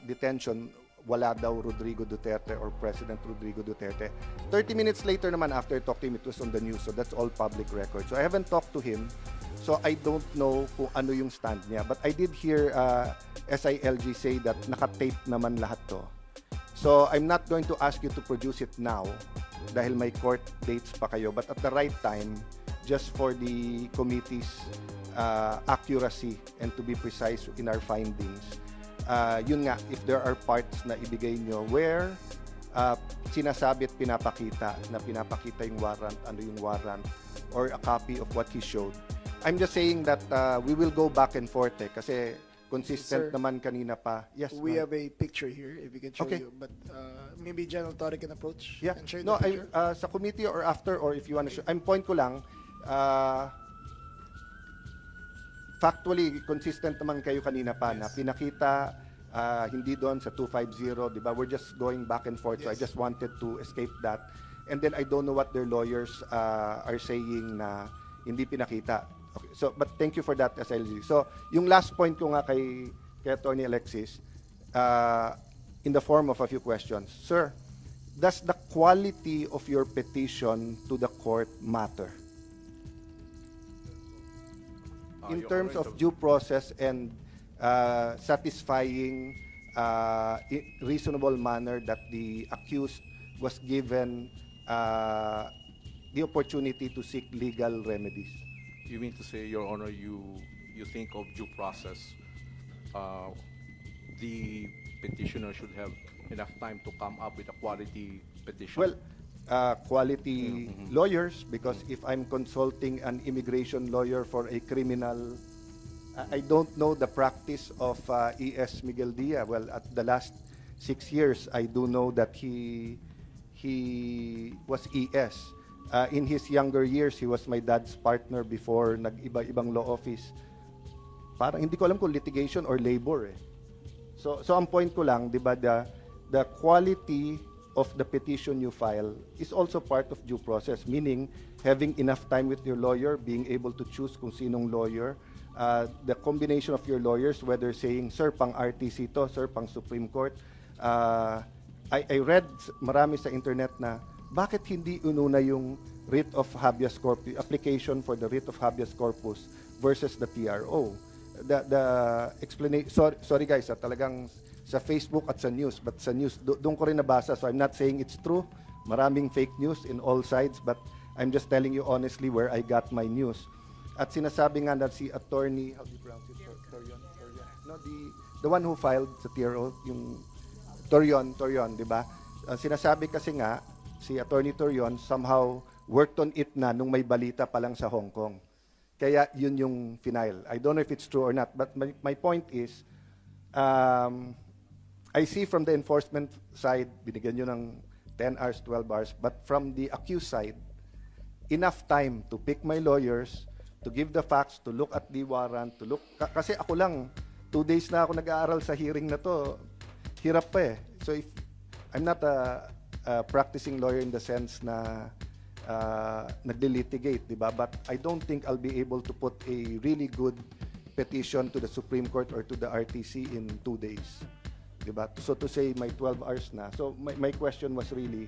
detention, wala daw Rodrigo Duterte or President Rodrigo Duterte. 30 minutes later naman, after talking to him, it was on the news, so that's all public record. So I haven't talked to him, so I don't know kung ano yung stand niya. But I did hear SILG say that naka-tape naman lahat to. So I'm not going to ask you to produce it now dahil may court dates pa kayo, but at the right time, just for the committee's accuracy and to be precise in our findings, yun nga, if there are parts na ibigay nyo where sinasabi at pinapakita yung warrant, ano yung warrant, or a copy of what he showed. I'm just saying that we will go back and forth kasi consistent Sir, naman kanina pa. Yes, We ma'am. have a picture here, if we can show Okay. you. But maybe General Torre can approach Yeah. and show you No, the picture. sa committee or after, or if you want to show. I'm point ko lang, factually, consistent naman kayo kanina pa na pinakita hindi doon sa 250, di ba? We're just going back and forth, so I just wanted to escape that. And then I don't know what their lawyers are saying na hindi pinakita. Okay, so, but thank you for that, SLG. So, yung last point ko nga kay Attorney Alexis, in the form of a few questions. Sir, does the quality of your petition to the court matter? In Your terms Honor, of due process and satisfying reasonable manner that the accused was given the opportunity to seek legal remedies. You mean to say, Your Honor, you think of due process, the petitioner should have enough time to come up with a quality petition? Well, quality lawyers, because if I'm consulting an immigration lawyer for a criminal, I don't know the practice of E.S. Miguel Dia. Well, at the last 6 years, I do know that he was E.S. In his younger years, he was my dad's partner before nag-iba-ibang law office. Parang hindi ko alam kung litigation or labor eh. So ang point ko lang, 'di ba, the quality of the petition you file is also part of due process, meaning having enough time with your lawyer, being able to choose kung sinong lawyer, the combination of your lawyers, whether saying, sir, pang RTC to, sir, pang Supreme Court. I read marami sa internet na bakit hindi ununa yung writ of habeas corpus, application for the writ of habeas corpus versus the TRO. The explanation, sorry guys, talagang sa Facebook at sa news. But sa news, doon ko rin nabasa. So I'm not saying it's true. Maraming fake news in all sides, but I'm just telling you honestly where I got my news. At sinasabi nga na si attorney, how do you pronounce it? Torion? No, the one who filed sa TRO, yung Torion, di ba? Sinasabi kasi nga, si attorney Torion somehow worked on it na nung may balita pa lang sa Hong Kong. Kaya yun yung final. I don't know if it's true or not, but my point is, I see from the enforcement side, binigyan nyo ng 10 hours, 12 hours, but from the accused side, enough time to pick my lawyers, to give the facts, to look at the warrant, to look, kasi ako lang, 2 days na ako nag-aaral sa hearing na to, hirap pa eh. So if, I'm not a practicing lawyer in the sense na nagli-litigate, di ba? But I don't think I'll be able to put a really good petition to the Supreme Court or to the RTC in 2 days. Di ba? So to say may 12 hours na. So my question was really,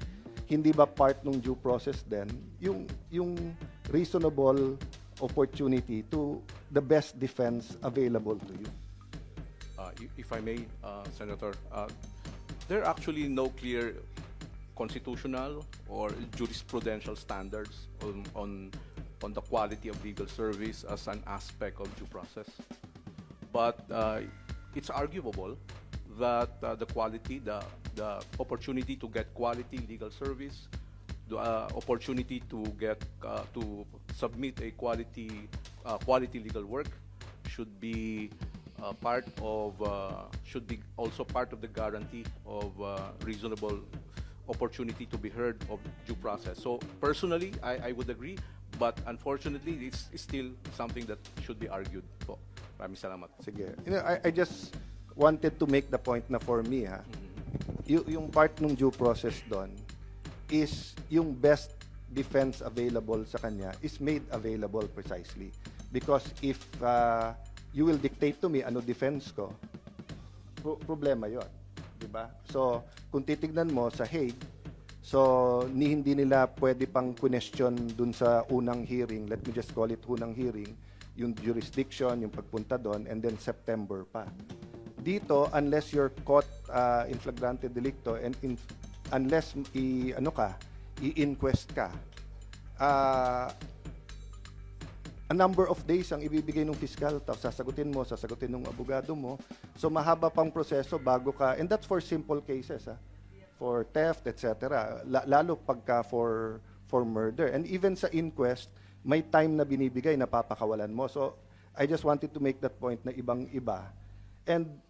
hindi ba part ng due process then yung reasonable opportunity to the best defense available to you? If I may, Senator, there are actually no clear constitutional or jurisprudential standards on the quality of legal service as an aspect of due process. But it's arguable that the quality, the opportunity to get quality legal service, the opportunity to get to submit a quality legal work should be should be also part of the guarantee of reasonable opportunity to be heard of due process. So personally, I would agree, but unfortunately, it's still something that should be argued po. Maraming salamat. Sige. I just wanted to make the point na for me, yung part ng due process doon is yung best defense available sa kanya is made available precisely. Because if you will dictate to me ano defense ko, problema yon, di ba? So, kung titignan mo sa Hague, so hindi nila pwede pang question dun sa unang hearing, let me just call it unang hearing, yung jurisdiction, yung pagpunta doon, and then September pa. Dito, unless you're caught in flagrante delicto and unless i-inquest ka, a number of days ang ibibigay ng fiscal, tapos sasagutin ng abogado mo. So mahaba pang proseso bago ka, and that's for simple cases, for theft, etc. Lalo pagka for murder. And even sa inquest, may time na binibigay na papakawalan mo. So I just wanted to make that point na ibang-iba. And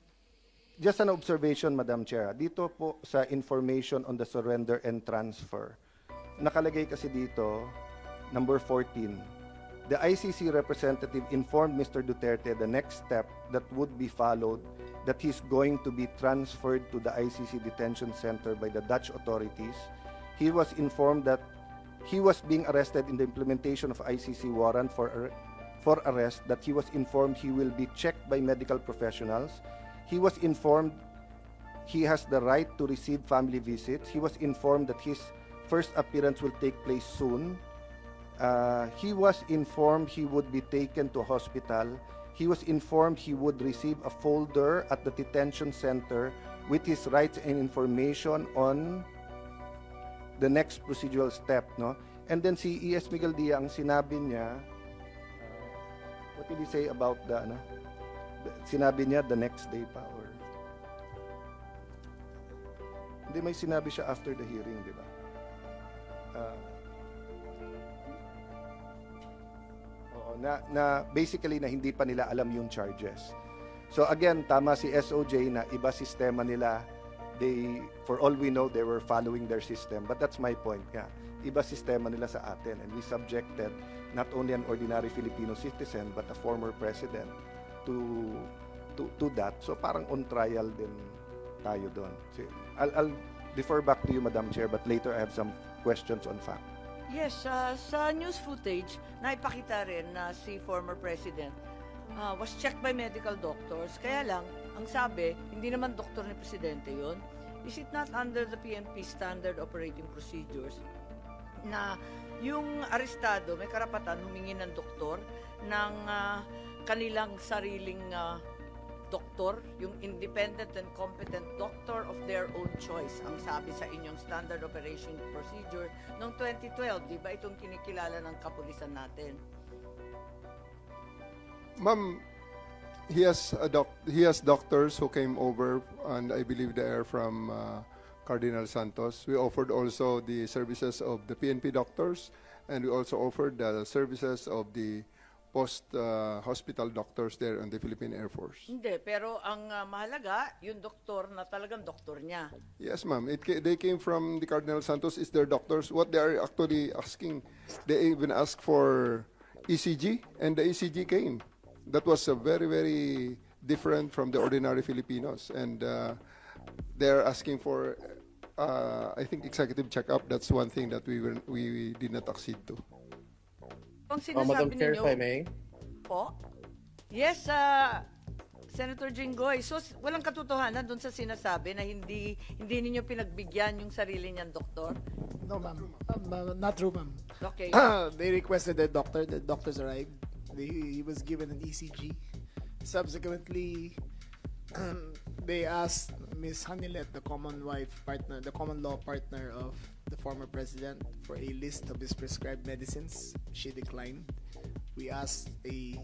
just an observation, Madam Chair, dito po sa information on the surrender and transfer, nakalagay kasi dito, number 14, the ICC representative informed Mr. Duterte the next step that would be followed, that he's going to be transferred to the ICC detention center by the Dutch authorities. He was informed that he was being arrested in the implementation of ICC warrant for arrest, that he was informed he will be checked by medical professionals. He was informed he has the right to receive family visits. He was informed that his first appearance will take place soon. He was informed he would be taken to hospital. He was informed he would receive a folder at the detention center with his rights and information on the next procedural step, no? And then si E.S. Miguel Dia, ang sinabi niya, what did he say about the, sinabi niya the next day pa, or hindi, may sinabi siya after the hearing, di ba? Na basically na hindi pa nila alam yung charges. So again, tama si SOJ na iba sistema nila. They, for all we know, they were following their system. But that's my point nga. Iba sistema nila sa atin. And we subjected not only an ordinary Filipino citizen, but a former president to that. So parang on trial din tayo doon. So, I'll defer back to you, Madam Chair, but later I have some questions on fact. Yes, sa news footage, naipakita rin na si former president was checked by medical doctors. Kaya lang, ang sabi, hindi naman doktor ni presidente yun. Is it not under the PNP standard operating procedures na yung arestado may karapatan humingi ng doktor ng kanilang sariling doktor, yung independent and competent doctor of their own choice, ang sabi sa inyong standard operation procedure noong 2012, di ba itong kinikilala ng kapulisan natin? Ma'am, he has doctors who came over, and I believe they are from Cardinal Santos. We offered also the services of the PNP doctors, and we also offered the services of the post-hospital doctors there on the Philippine Air Force. Hindi, pero ang mahalaga, yung doktor na talagang doktor niya. Yes, ma'am. They came from the Cardinal Santos. Is their doctors. What they are actually asking, they even asked for ECG, and the ECG came. That was very, very different from the ordinary Filipinos. And they're asking for, I think, executive checkup. That's one thing that we did not accede to. Kung sinasabi Madam Chair, ninyo, if I may. Po? Yes, Senator Jinggoy. So, walang katotohanan doon sa sinasabi na hindi ninyo pinagbigyan yung sarili niyang doktor? No, ma'am. Not true, ma'am. Okay. They requested the doctor. The doctors arrived. He was given an ECG. Subsequently, they asked Miss Hanilet, the common law partner of the former president, for a list of his prescribed medicines. She declined. We asked a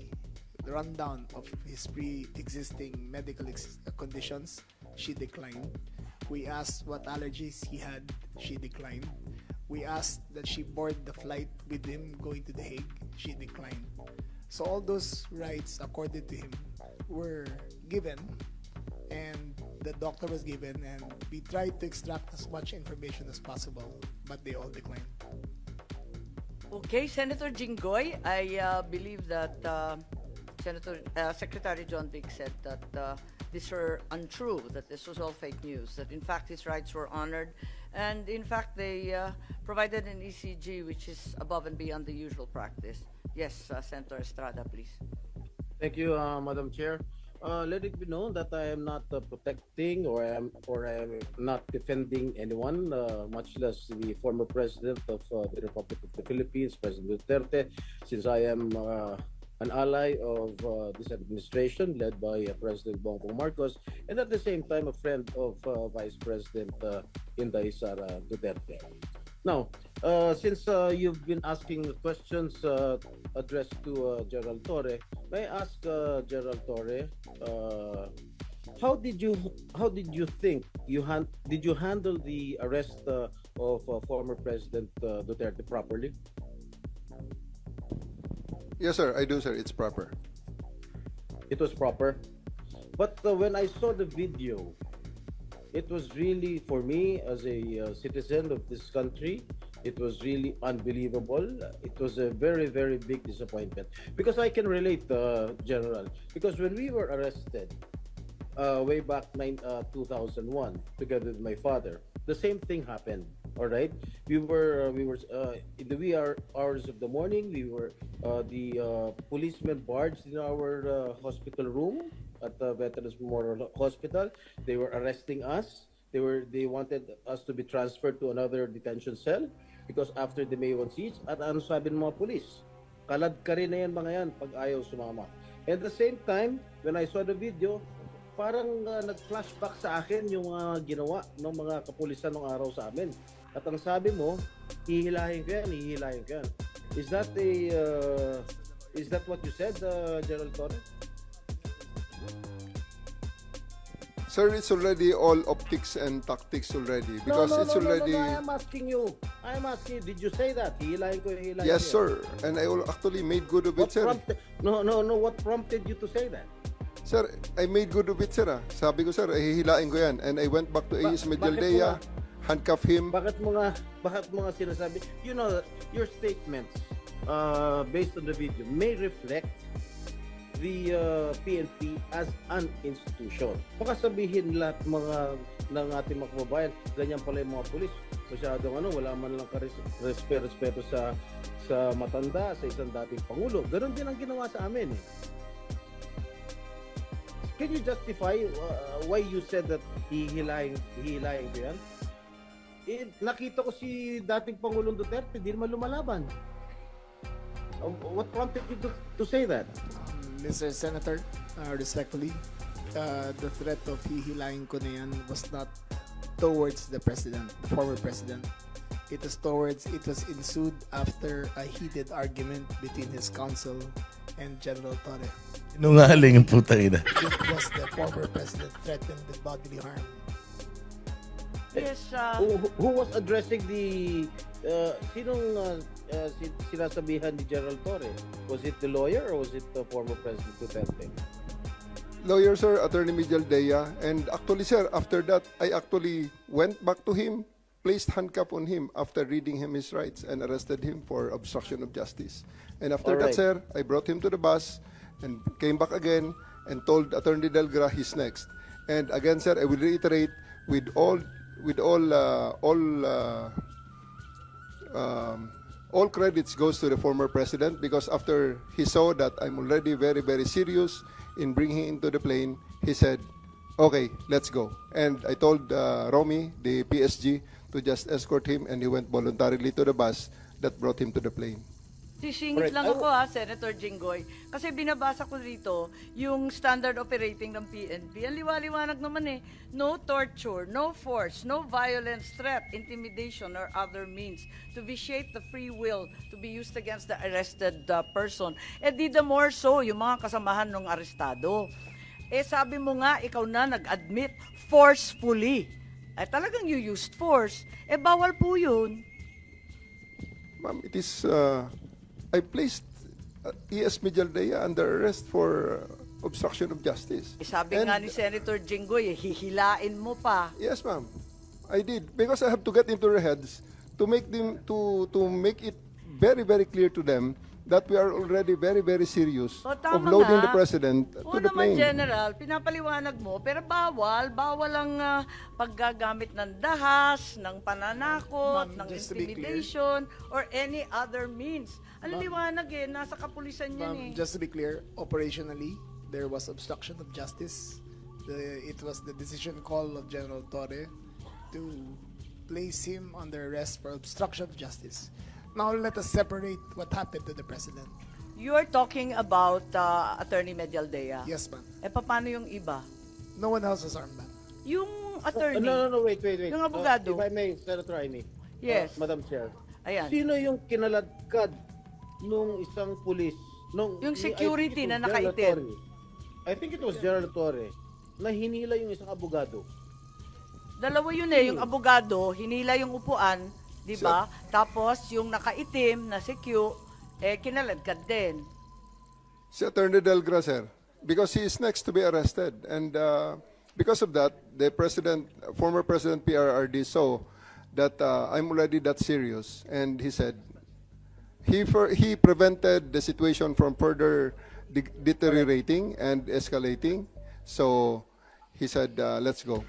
rundown of his pre-existing medical conditions. She declined. We asked what allergies he had. She declined. We asked that she board the flight with him going to The Hague. She declined. So all those rights accorded to him were given, and the doctor was given, and we tried to extract as much information as possible, but they all declined. Okay, Senator Jinggoy, I believe that Secretary John Vic said that these were untrue, that this was all fake news, that in fact his rights were honored, and in fact they provided an ECG which is above and beyond the usual practice. Yes, Senator Estrada, please. Thank you, Madam Chair. Let it be known that I am not protecting or I am not defending anyone, much less the former president of the Republic of the Philippines, President Duterte, since I am an ally of this administration led by President Bongbong Marcos, and at the same time a friend of Vice President Inday Sara Duterte. Now, since you've been asking questions addressed to Gerald Torre, may I ask Gerald Torre, how did you think did you handle the arrest of former President Duterte properly? Yes, sir. I do, sir. It's proper. It was proper. But when I saw the video, it was really, for me as a citizen of this country, it was really unbelievable. It was a very, very big disappointment. Because I can relate, General. Because when we were arrested, way back 2001, together with my father, the same thing happened. All right, we were in the wee hours of the morning. We were the policemen barged in our hospital room at the Veterans Memorial Hospital. They were arresting us. They wanted us to be transferred to another detention cell because after the May 1 siege, at ano sabi ng mga police? Kalad ka rin na yan mga yan pag ayaw sumama. At the same time, when I saw the video, parang nag-flashback sa akin yung ginawa ng mga kapulisan ng araw sa amin. At ang sabi mo, hihilahin ko yan. Is that what you said, Gerald Torre? Sir, it's already all optics and tactics already because No, it's already. I am asking you, did you say that? Hihilahin ko. Yes, sir. And I actually made good of it, sir. What prompted you to say that? Sir, I made good of it, sir. Sabi ko, sir, hihilain ko yan. And I went back to AS Medialdea, handcuff him. Bakit mo nga sinasabi? You know, your statements based on the video may reflect the PNP as an institution. Baka sabihin lahat ng ating mga kababayan, ganyan pala yung mga pulis. Masyadong wala man lang respeto sa matanda, sa isang dating pangulo. Ganon din ang ginawa sa amin. Can you justify why you said that hihilahin ko yan? Nakita ko si dating Pangulong Duterte, di naman lumalaban. What prompted you to say that? Mr. Senator, respectfully, the threat of hihilahin ko na yan was not towards the president, the former president. It was ensued after a heated argument between his counsel and General Torre. Sinungaling ang putang ina. It was the former president threatened with bodily harm. Yes, Who was addressing the sinasabihan ni General Torre? Was it the lawyer or was it the former President Duterte? Lawyer, sir, Attorney Miguel Dea. And actually, sir, after that, I actually went back to him, placed handcuff on him after reading him his rights and arrested him for obstruction of justice. And after All that, right. sir, I brought him to the bus and came back again and told Attorney Delgra he's next. And again, sir, I will reiterate with all credits goes to the former president, because after he saw that I'm already very, very serious in bringing him into the plane, he said, okay, let's go. And I told Romy, the PSG, to just escort him, and he went voluntarily to the bus that brought him to the plane. Sisingit lang ako Senator Jinggoy. Kasi binabasa ko dito yung standard operating ng PNP. Ang liwaliwanag naman eh. No torture, no force, no violence, threat, intimidation, or other means to vitiate the free will to be used against the arrested person. Di the more so, yung mga kasamahan ng arestado. Sabi mo nga, ikaw na nag-admit forcefully. Talagang you used force. Bawal po yun. Ma'am, it is, I placed E.S. Mijaldea under arrest for obstruction of justice. Sabi nga ni Senator Jinggoy, hihilain mo pa. Yes, ma'am. I did, because I have to get into their heads to make them to make it very, very clear to them that we are already very, very serious of Tama loading nga. the president to the Naman, plane. General, pinapaliwanag mo, pero bawal ang paggagamit ng dahas, ng pananakot, Ma'am, ng just to be intimidation, or any other means. Ang liwanag nasa kapulisan yan Just to be clear, operationally, there was obstruction of justice. It was the decision call of General Torre to place him under arrest for obstruction of justice. Now let us separate what happened to the president. You are talking about Attorney Medialdea. Yes, ma'am. Paano yung iba? No one else was armed, ma'am. Yung attorney. No, wait. Yung abogado. If I may, Senator Amy. Yes. Madam Chair. Ayan. Sino yung kinaladkad nung isang pulis? Yung security na General nakaitim. Torre. I think it was General Torre na hinila yung isang abogado. Dalawa yun yung abogado, hinila yung upuan, di ba? Tapos yung nakaitim na si Q, kinaladkad din. Si Attorney Delgra, sir, because he is next to be arrested. And because of that, the former President PRRD saw that I'm already that serious. And he said, he prevented the situation from further deteriorating and escalating. So he said, let's go.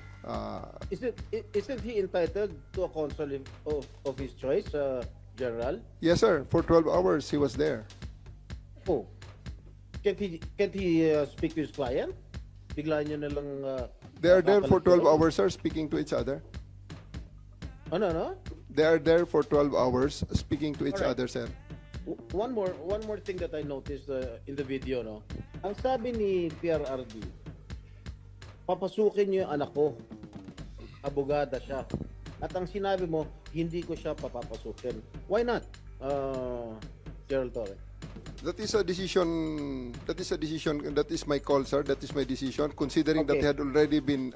Isn't he entitled to a counsel of his choice, General? Yes, sir. For 12 hours, he was there. Oh. Can't he speak to his client? Biglaan nyo na lang... They are there for 12 hours, sir, speaking to each other. Ano? They are there for 12 hours speaking to each Alright. other, sir. One more thing that I noticed in the video, no? Ang sabi ni PRRD, papasukin niyo yung anak ko. Abogada siya. At ang sinabi mo, hindi ko siya papapasukin. Why not, Gerald Torre? That is a decision. That is my call, sir. That is my decision. Considering that Okay. he had already been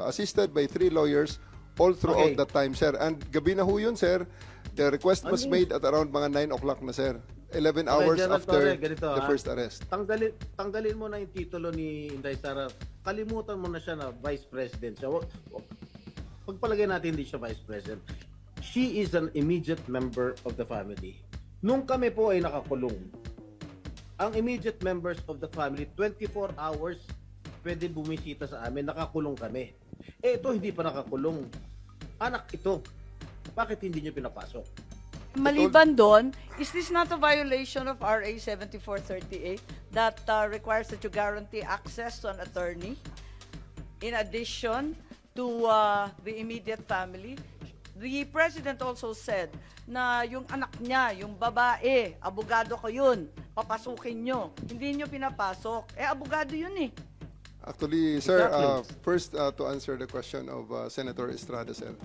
assisted by 3 lawyers all throughout Okay. that time, sir. And gabi na ho yun, sir. The request was Ano yun? made at around mga 9 o'clock na, sir. 11 hours General after Torre, ganito, the ha? first arrest. Tanggalin mo na yung titulo ni Inday Sara. Kalimutan mo na siya na Vice President siya. Pagpalagay natin hindi siya Vice President. She is an immediate member of the family. Nung kami po ay nakakulong, ang immediate members of the family, 24 hours pwede bumisita sa amin, nakakulong kami. Ito hindi pa nakakulong. Anak ito. Bakit hindi niyo pinapasok? Maliban doon, is this not a violation of RA 7438 that requires that you guarantee access to an attorney in addition to the immediate family? The President also said na yung anak niya, yung babae, abogado ko yun, papasukin nyo. Hindi nyo pinapasok. Abogado yun eh. Actually, sir, Exactly. first to answer the question of Senator Estrada, sir.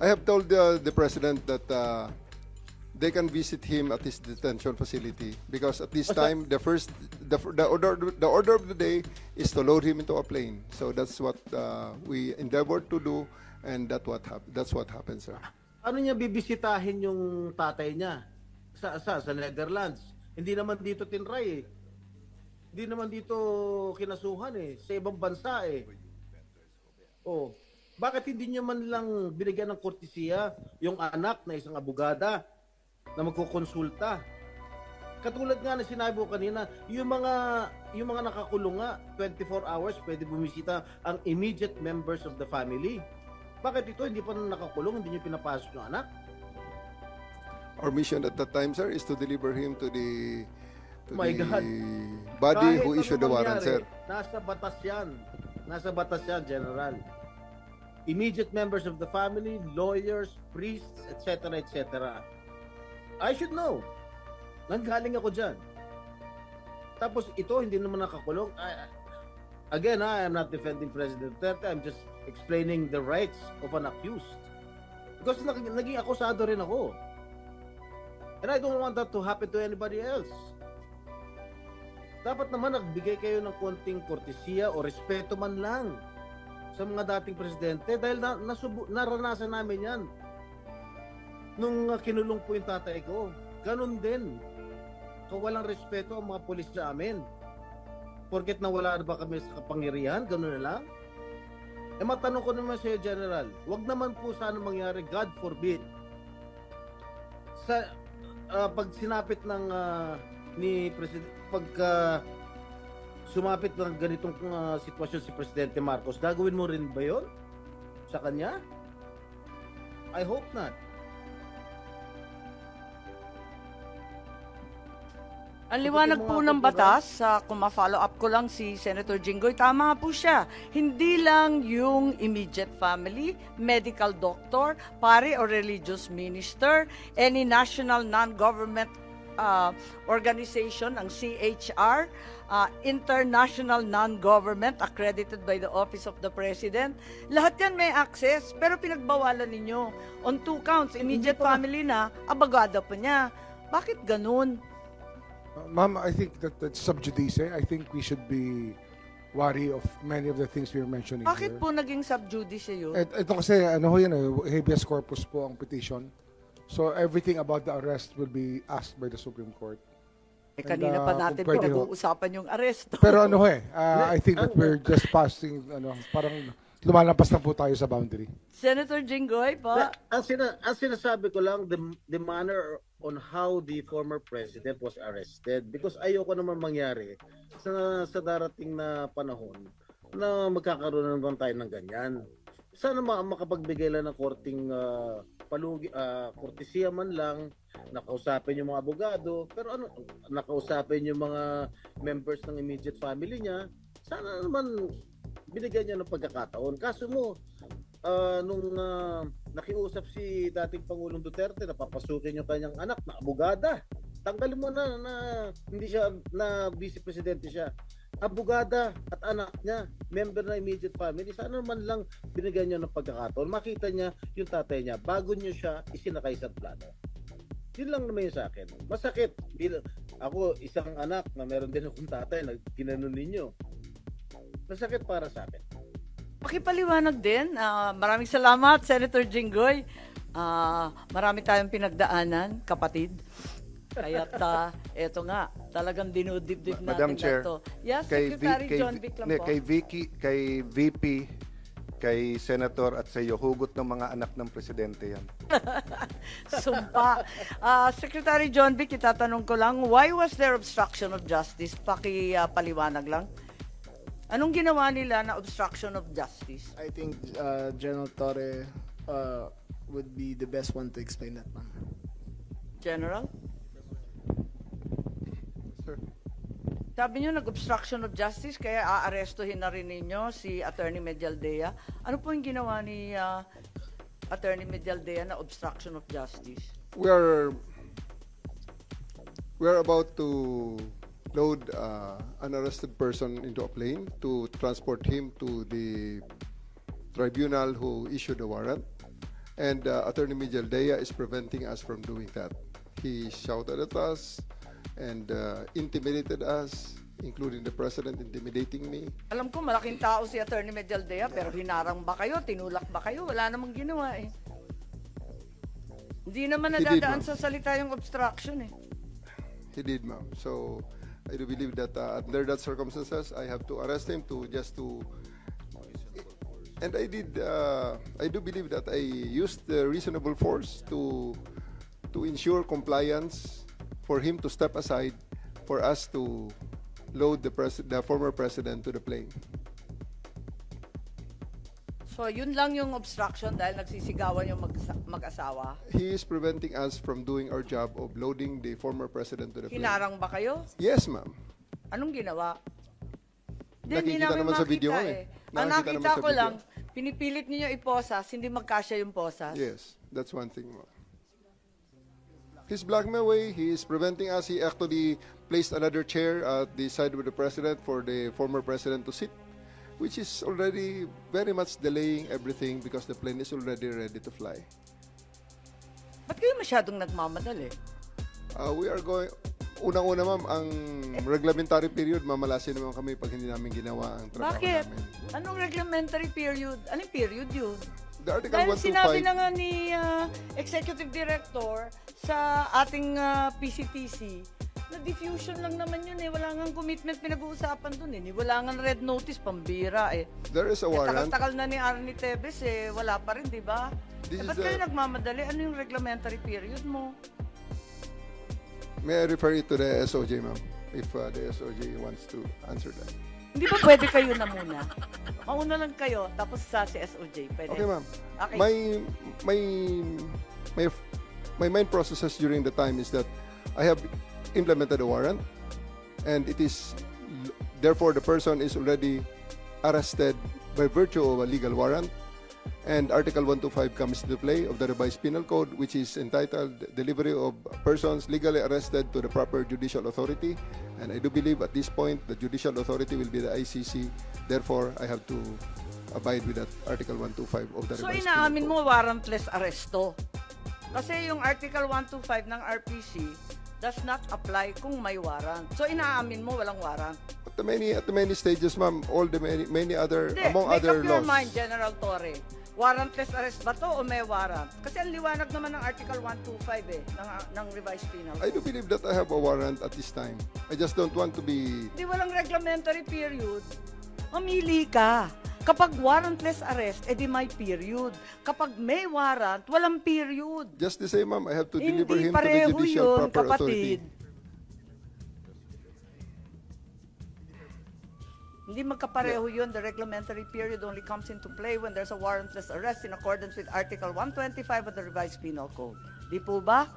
I have told the president that they can visit him at his detention facility because at this time the order of the day is to load him into a plane. So that's what we endeavored to do, and that's what happened, sir. Ano niya bibisitahin yung tatay niya? Sa Netherlands. Hindi naman dito tinray eh. Hindi naman dito kinasuhan eh. Sa ibang bansa eh. Oh, bakit hindi niya man lang binigyan ng kortesiya yung anak na isang abogada na magkukonsulta? Katulad nga na sinabi ko kanina, yung mga nakakulong nga, 24 hours pwede bumisita ang immediate members of the family. Bakit ito hindi pa nakakulong, hindi niyo pinapasok yung anak? Our mission at that time, sir, is to deliver him to the My God. body Kahit who ano issued the warrant, mangyari, sir. Nasa batas yan. Nasa batas yan, General. Immediate members of the family, lawyers, priests, etc., etc. I should know. Nanggaling ako dyan. Tapos ito, hindi naman nakakulong. Again, I am not defending President Duterte. I'm just explaining the rights of an accused. Because naging akusado rin ako. And I don't want that to happen to anybody else. Dapat naman nagbigay kayo ng konting kortesiya o respeto man lang sa mga dating presidente dahil naranasan namin yan. Nung kinulong po yung tatay ko, ganun din. Walang respeto ang mga pulis sa amin. Porket nawala na ba kami sa kapangyarihan, ganun na lang? Eh matanong ko naman sa iyo, General, wag naman po sana mangyari, God forbid, sa pag sinapit ng ni President, pagka sumapit ng ganitong sitwasyon si Presidente Marcos, gagawin mo rin ba yon sa kanya? I hope not. Ang liwanag po ng batas, kung ma-follow up ko lang si Senator Jinggoy, tama po siya. Hindi lang yung immediate family, medical doctor, pare or religious minister, any national non-government organization, ang CHR, international non-government accredited by the Office of the President. Lahat yan may access, pero pinagbawalan ninyo. On 2 counts, immediate family na, abogado pa niya. Bakit ganun? Ma'am, I think that's sub judice. I think we should be wary of many of the things we're mentioning Bakit here. po naging sub judice yun? Ito kasi, ano ho yan, habeas corpus po ang petition. So everything about the arrest will be asked by the Supreme Court. Eh, kanina pa natin kung pwede ho. pinag-uusapan yung aresto. Pero ano ho I think that we're just passing, parang lumalampas na po tayo sa boundary. Senator Jinggoy po. Ang sinasabi ko lang, the manner on how the former president was arrested, because ayoko naman mangyari sa darating na panahon na magkakaroon naman tayo ng ganyan. Sana makapagbigay lang ng korting kortesiya man lang, nakausapin yung mga abogado, pero nakausapin yung mga members ng immediate family niya, sana naman binigyan niya ng pagkakataon. Kaso mo, nung nakiusap si dating Pangulong Duterte na papasukin yung kanyang anak na abogada, tanggalin mo na hindi siya na vice presidente siya. Abogada at anak niya, member na immediate family, sana naman lang binigyan niya ng pagkakataon. Makita niya yung tatay niya bago niyo siya isinakay sa plano. Yun lang naman yung sa akin. Masakit. Ako, isang anak na meron din akong tatay na ginanon ninyo. Masakit para sa akin. Pakipaliwanag din. Maraming salamat, Senator Jinggoy. Marami tayong pinagdaanan, kapatid. Kaya't eto nga, talagang dinudibdib natin Madam Chair, to. Yes, Secretary John Vic lang po. Kay VP, kay Senator at sa iyo, hugot ng mga anak ng presidente yan. Sumpa. Secretary John Vic, itatanong ko lang, why was there obstruction of justice? Pakipaliwanag lang. Anong ginawa nila na obstruction of justice? I think General Torre would be the best one to explain that, ma'am. General? Sir. Sabi niyo nag-obstruction of justice kaya aarestuhin na rin ninyo si Attorney Medialdea. Ano po yung ginawa ni Attorney Medialdea na obstruction of justice? We are about to load an arrested person into a plane to transport him to the tribunal who issued the warrant. And Attorney Miguel Dea is preventing us from doing that. He shouted at us and intimidated us, including the president intimidating me. Alam ko, malaking tao si Attorney Medialdea, pero hinarang ba kayo? Tinulak ba kayo? Wala namang ginawa eh. Hindi naman He did, nadadaan ma'am. sa salita yung obstruction eh. He did, ma'am. So I do believe that under that circumstances, I have to arrest him and I did. I do believe that I used the reasonable force to ensure compliance for him to step aside for us to load the former president to the plane. So yun lang yung obstruction dahil nagsisigawan yung mag-asawa. He is preventing us from doing our job of loading the former president to the plane. Hinarang ba kayo? Yes, ma'am. Anong ginawa? Hindi Nakikita namin naman sa makita video eh. eh. Ang Nakikita naman nakita sa ko video. lang, pinipilit niyo iposas, hindi magkasya yung posas. Yes, that's one thing, ma'am. His blackmail way, he is preventing us. He actually placed another chair at the side of the president for the former president to sit, which is already very much delaying everything because the plane is already ready to fly. Ba't kayo masyadong nagmamadali? We are going, unang-una ma'am, ang reglementary period, mamalasin naman kami pag hindi namin ginawa ang trabaho Bakit? namin. Anong reglementary period? Anong period yun? The Article Dahil sinabi 125, na nga ni Executive Director sa ating PCTC, na diffusion lang naman yun eh. Wala nga commitment pinag-uusapan dun eh. Wala nga red notice, pambira eh. there is a warrant. Takal-takal na ni Arnie Tevez eh. Wala pa rin, di ba? This Ba't is kayo the- nagmamadali? Ano yung reglementary period mo? May I refer it to the SOJ, ma'am, if the SOJ wants to answer that. Hindi ba pwede kayo na muna? Mauna lang kayo, tapos sa si SOJ. Pwede? Okay, ma'am. Okay. My main processes during the time is that I have implemented a warrant, and it is therefore the person is already arrested by virtue of a legal warrant, and Article 125 comes into play of the revised penal code, which is entitled delivery of persons legally arrested to the proper judicial authority, and I do believe at this point the judicial authority will be the ICC. Therefore, I have to abide with that Article 125 of the So revised inaamin penal mo warrantless arresto. Kasi yung Article 125 ng RPC does not apply kung may warrant. So inaamin mo walang warrant. At the many stages, ma'am, all the many other, Hindi, among make other up your laws. mind, General Torre. Warrantless arrest ba to o may warrant? Kasi ang liwanag naman ng Article 125 eh, ng revised penal. I do believe that I have a warrant at this time. I just don't want to be. Hindi walang reglementary period. Mamili ka. Kapag warrantless arrest, edi may period. Kapag may warrant, walang period. Just the same, ma'am. I have to deliver Hindi him to the pareho judicial yun, proper kapatid. authority. Hindi magkapareho yun. The reglementary period only comes into play when there's a warrantless arrest in accordance with Article 125 of the revised penal code. Di po ba?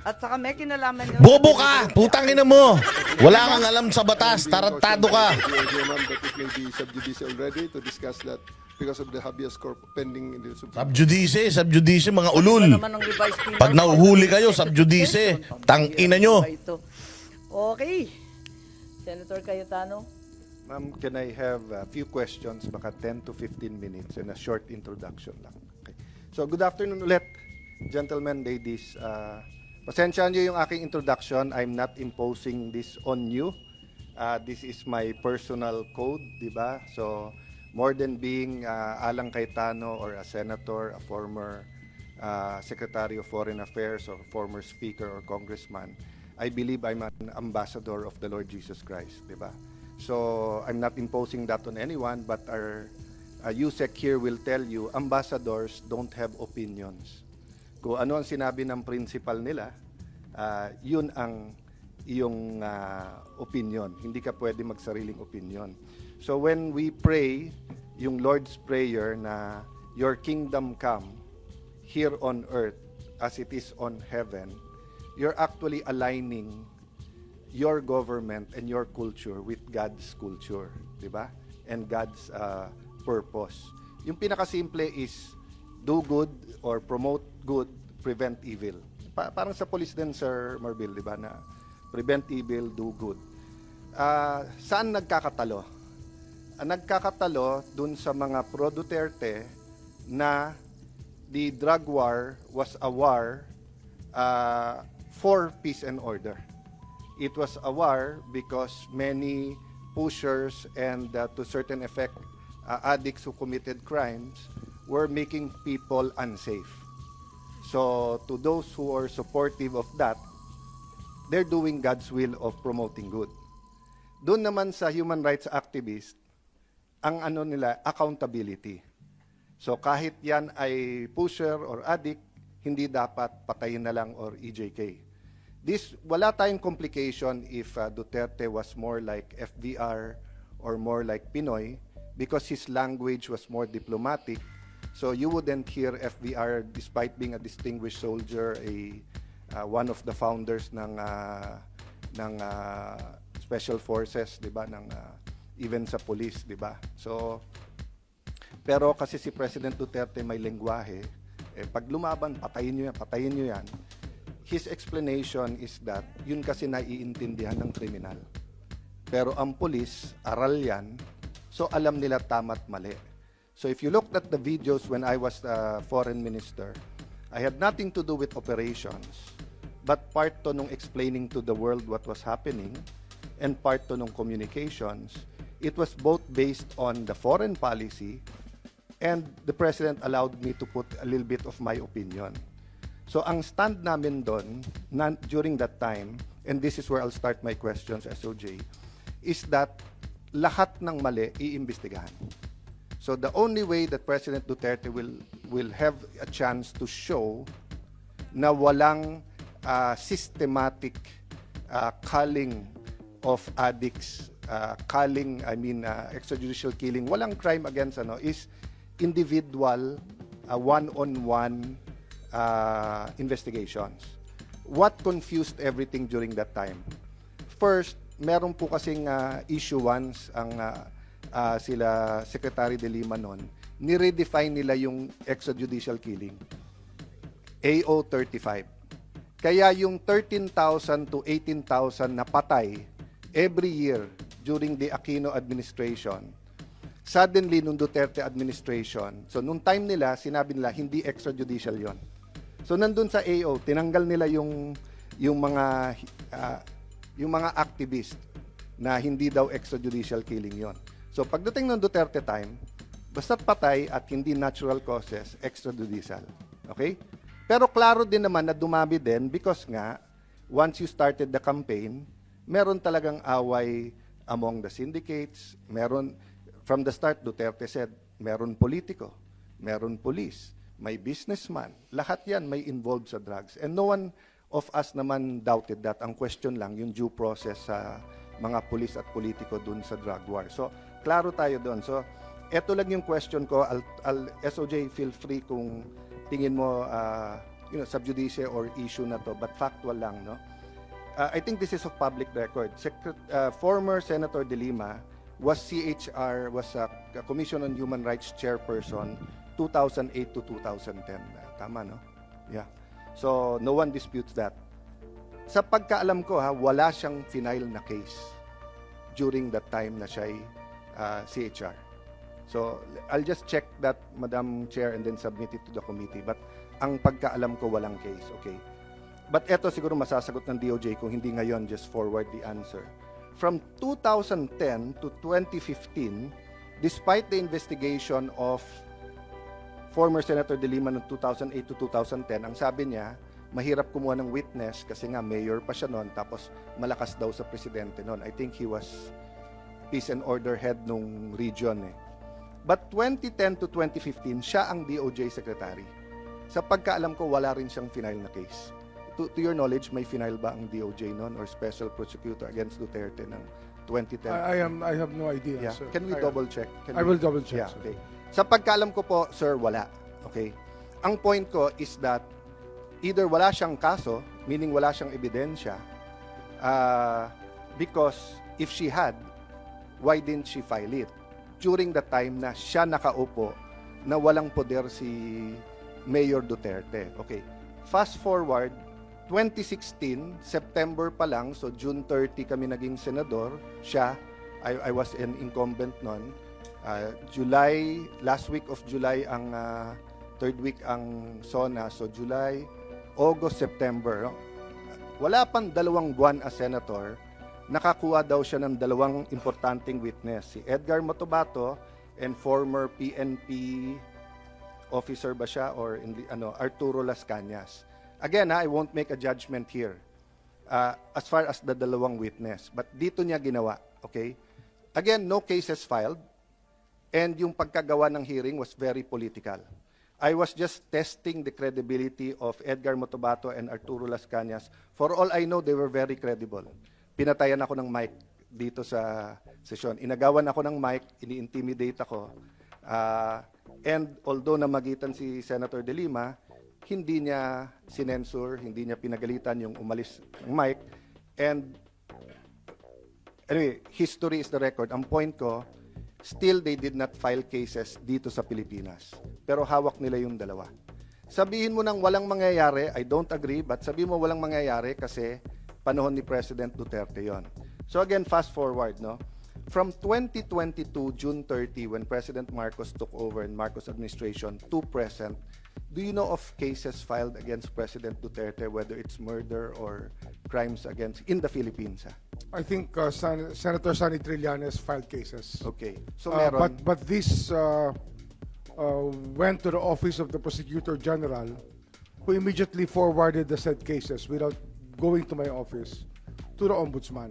At saka may kinalaman yun. Bobo ka! Putang ina mo! Wala kang alam sa batas. Tarantado ka! Ma'am, that it may be sub judice already to discuss that because of the habeas corpus pending in the Supreme Subjudice, mga ulul. Naman ng revised penal Pag code. nahuhuli kayo, subjudice. Tangina nyo. Okay. Senator Cayetano. Ma'am, can I have a few questions, baka 10 to 15 minutes and a short introduction lang. Okay. So, good afternoon ulit, gentlemen, ladies. Pasensyahan nyo yung aking introduction. I'm not imposing this on you. This is my personal code, di ba? So, more than being Alang Cayetano or a senator, a former Secretary of Foreign Affairs or former Speaker or Congressman, I believe I'm an ambassador of the Lord Jesus Christ, di ba? So, I'm not imposing that on anyone, but our USEC here will tell you, ambassadors don't have opinions. Kung ano ang sinabi ng principal nila, yun ang iyong opinion. Hindi ka pwede magsariling opinion. So, when we pray, yung Lord's Prayer na, your kingdom come here on earth as it is on heaven, you're actually aligning your government and your culture with God's culture, di ba? And God's purpose. Yung pinakasimple is do good or promote good, prevent evil. Parang sa police din, Sir Marbil, di ba? Na Prevent evil, do good. Saan nagkakatalo? Nagkakatalo dun sa mga pro-Duterte na the drug war was a war for peace and order. It was a war because many pushers and to certain effect addicts who committed crimes were making people unsafe. So to those who are supportive of that, they're doing God's will of promoting good. Doon naman sa human rights activist, ang ano nila, accountability. So kahit yan ay pusher or addict, hindi dapat patayin na lang or EJK. Wala tayong complication if Duterte was more like FDR or more like Pinoy because his language was more diplomatic. So you wouldn't hear FDR despite being a distinguished soldier, one of the founders ng special forces, 'di ba, even sa police, 'di ba? So pero kasi si President Duterte may lengguwahe, pag lumaban, patayin niyo yan. His explanation is that yun kasi naiintindihan ng kriminal. Pero ang police, aral yan, so alam nila tama at mali. So if you looked at the videos when I was foreign minister, I had nothing to do with operations, but part to nung explaining to the world what was happening, and part to nung communications. It was both based on the foreign policy, and the President allowed me to put a little bit of my opinion. So ang stand namin doon during that time, and this is where I'll start my questions, SOJ, is that lahat ng mali iimbestigahan. So the only way that President Duterte will have a chance to show na walang systematic culling of addicts, extrajudicial killing, walang crime against is individual one-on-one investigations. What confused everything during that time? First, meron po kasing issuance ang sila Secretary de Lima noon, ni-redefine nila yung extrajudicial killing. AO 35. Kaya yung 13,000 to 18,000 na patay every year during the Aquino administration, suddenly nung Duterte administration, so nung time nila, sinabi nila hindi extrajudicial yon. So nandun sa AO, tinanggal nila yung mga activist na hindi daw extrajudicial killing yon. So pagdating ng Duterte time, basta't patay at hindi natural causes, extrajudicial. Okay? Pero klaro din naman na dumami din because nga, once you started the campaign, meron talagang away among the syndicates, meron, from the start, Duterte said, meron politiko, meron police, may businessman, lahat yan may involved sa drugs. And no one of us naman doubted that. Ang question lang, yung due process sa mga police at politiko dun sa drug war. So, klaro tayo dun. So, eto lang yung question ko. SOJ, feel free kung tingin mo, sub judice or issue na to, but factual lang, no? I think this is of public record. Former Senator De Lima was a Commission on Human Rights chairperson 2008 to 2010. Tama, no? Yeah. So, no one disputes that. Sa pagkaalam ko, wala siyang final na case during that time na siya'y CHR. So, I'll just check that, Madam Chair, and then submit it to the committee. But ang pagkaalam ko, walang case. Okay. But eto siguro masasagot ng DOJ kung hindi ngayon, just forward the answer. From 2010 to 2015, despite the investigation of former Senator De Lima noong 2008 to 2010, ang sabi niya, mahirap kumuha ng witness kasi nga mayor pa siya noon, tapos malakas daw sa presidente noon. I think he was peace and order head nung region eh. But 2010 to 2015, siya ang DOJ secretary. Sa pagkaalam ko, wala rin siyang final na case. To your knowledge, may final ba ang DOJ noon or special prosecutor against Duterte ng 2010? I have no idea, Yeah. sir. Can we double check? I will double check, Yeah, sir. okay. Sa pagkaalam ko po, sir, wala. Okay? Ang point ko is that either wala siyang kaso, meaning wala siyang ebidensya, because if she had, why didn't she file it? During the time na siya nakaupo, na walang poder si Mayor Duterte. Okay. Fast forward 2016, September pa lang, so June 30 kami naging senador. I was an incumbent noon. July, last week of July ang third week ang SONA. So July, August, September. No? Wala pang 2 buwan as senator, nakakuha daw siya ng 2 importanteng witness. Si Edgar Motobato and former PNP officer ba siya or Arturo Las Cañas. Again, I won't make a judgment here as far as the 2 witness. But dito niya ginawa, okay? Again, no cases filed. And yung pagkagawa ng hearing was very political. I was just testing the credibility of Edgar Motobato and Arturo Las Cañas. For all I know, they were very credible. Pinatayan ako ng mic dito sa sesyon. Inagawan ako ng mic, ini-intimidate ako. And although namagitan si Senator De Lima, hindi niya sinensure, hindi niya pinagalitan yung umalis ng mic. And anyway, history is the record. Ang point ko, still they did not file cases dito sa Pilipinas. Pero hawak nila yung 2. Sabihin mo nang walang mangyayari, I don't agree, but sabihin mo walang mangyayari kasi panahon ni President Duterte yon. So again, fast forward, no? From 2022, June 30, when President Marcos took over and Marcos administration to present, do you know of cases filed against President Duterte, whether it's murder or crimes against in the Philippines? I think Senator Sonny Trillanes filed cases. Okay. So meron, but this went to the office of the Prosecutor General, who immediately forwarded the said cases without going to my office to the Ombudsman.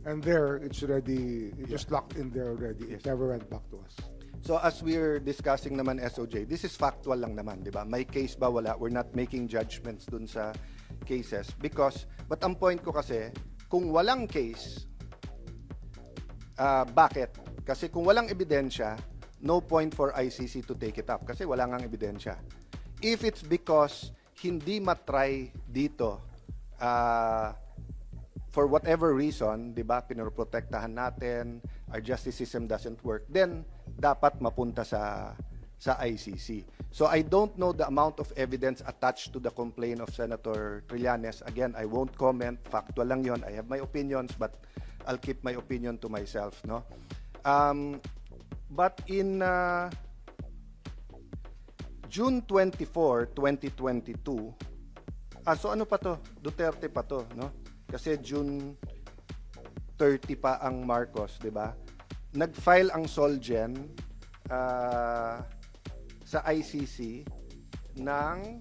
And there, it's already, it was locked in there already. It never went back to us. So as we're discussing naman SOJ, this is factual lang naman, di ba? May case ba, wala? We're not making judgments dun sa cases. But ang point ko kasi, kung walang case, bakit? Kasi kung walang ebidensya, no point for ICC to take it up. Kasi wala ngang ebidensya. If it's because hindi matry dito, for whatever reason, di ba, pinoprotektahan natin, our justice system doesn't work, then dapat mapunta sa ICC. So I don't know the amount of evidence attached to the complaint of Senator Trillanes. Again, I won't comment. Factual lang yon. I have my opinions, but I'll keep my opinion to myself. No. But in June 24, 2022, so ano pa to? Duterte pa to, no? Kasi June 30 pa ang Marcos, di ba? Nag-file ang Solgen sa ICC ng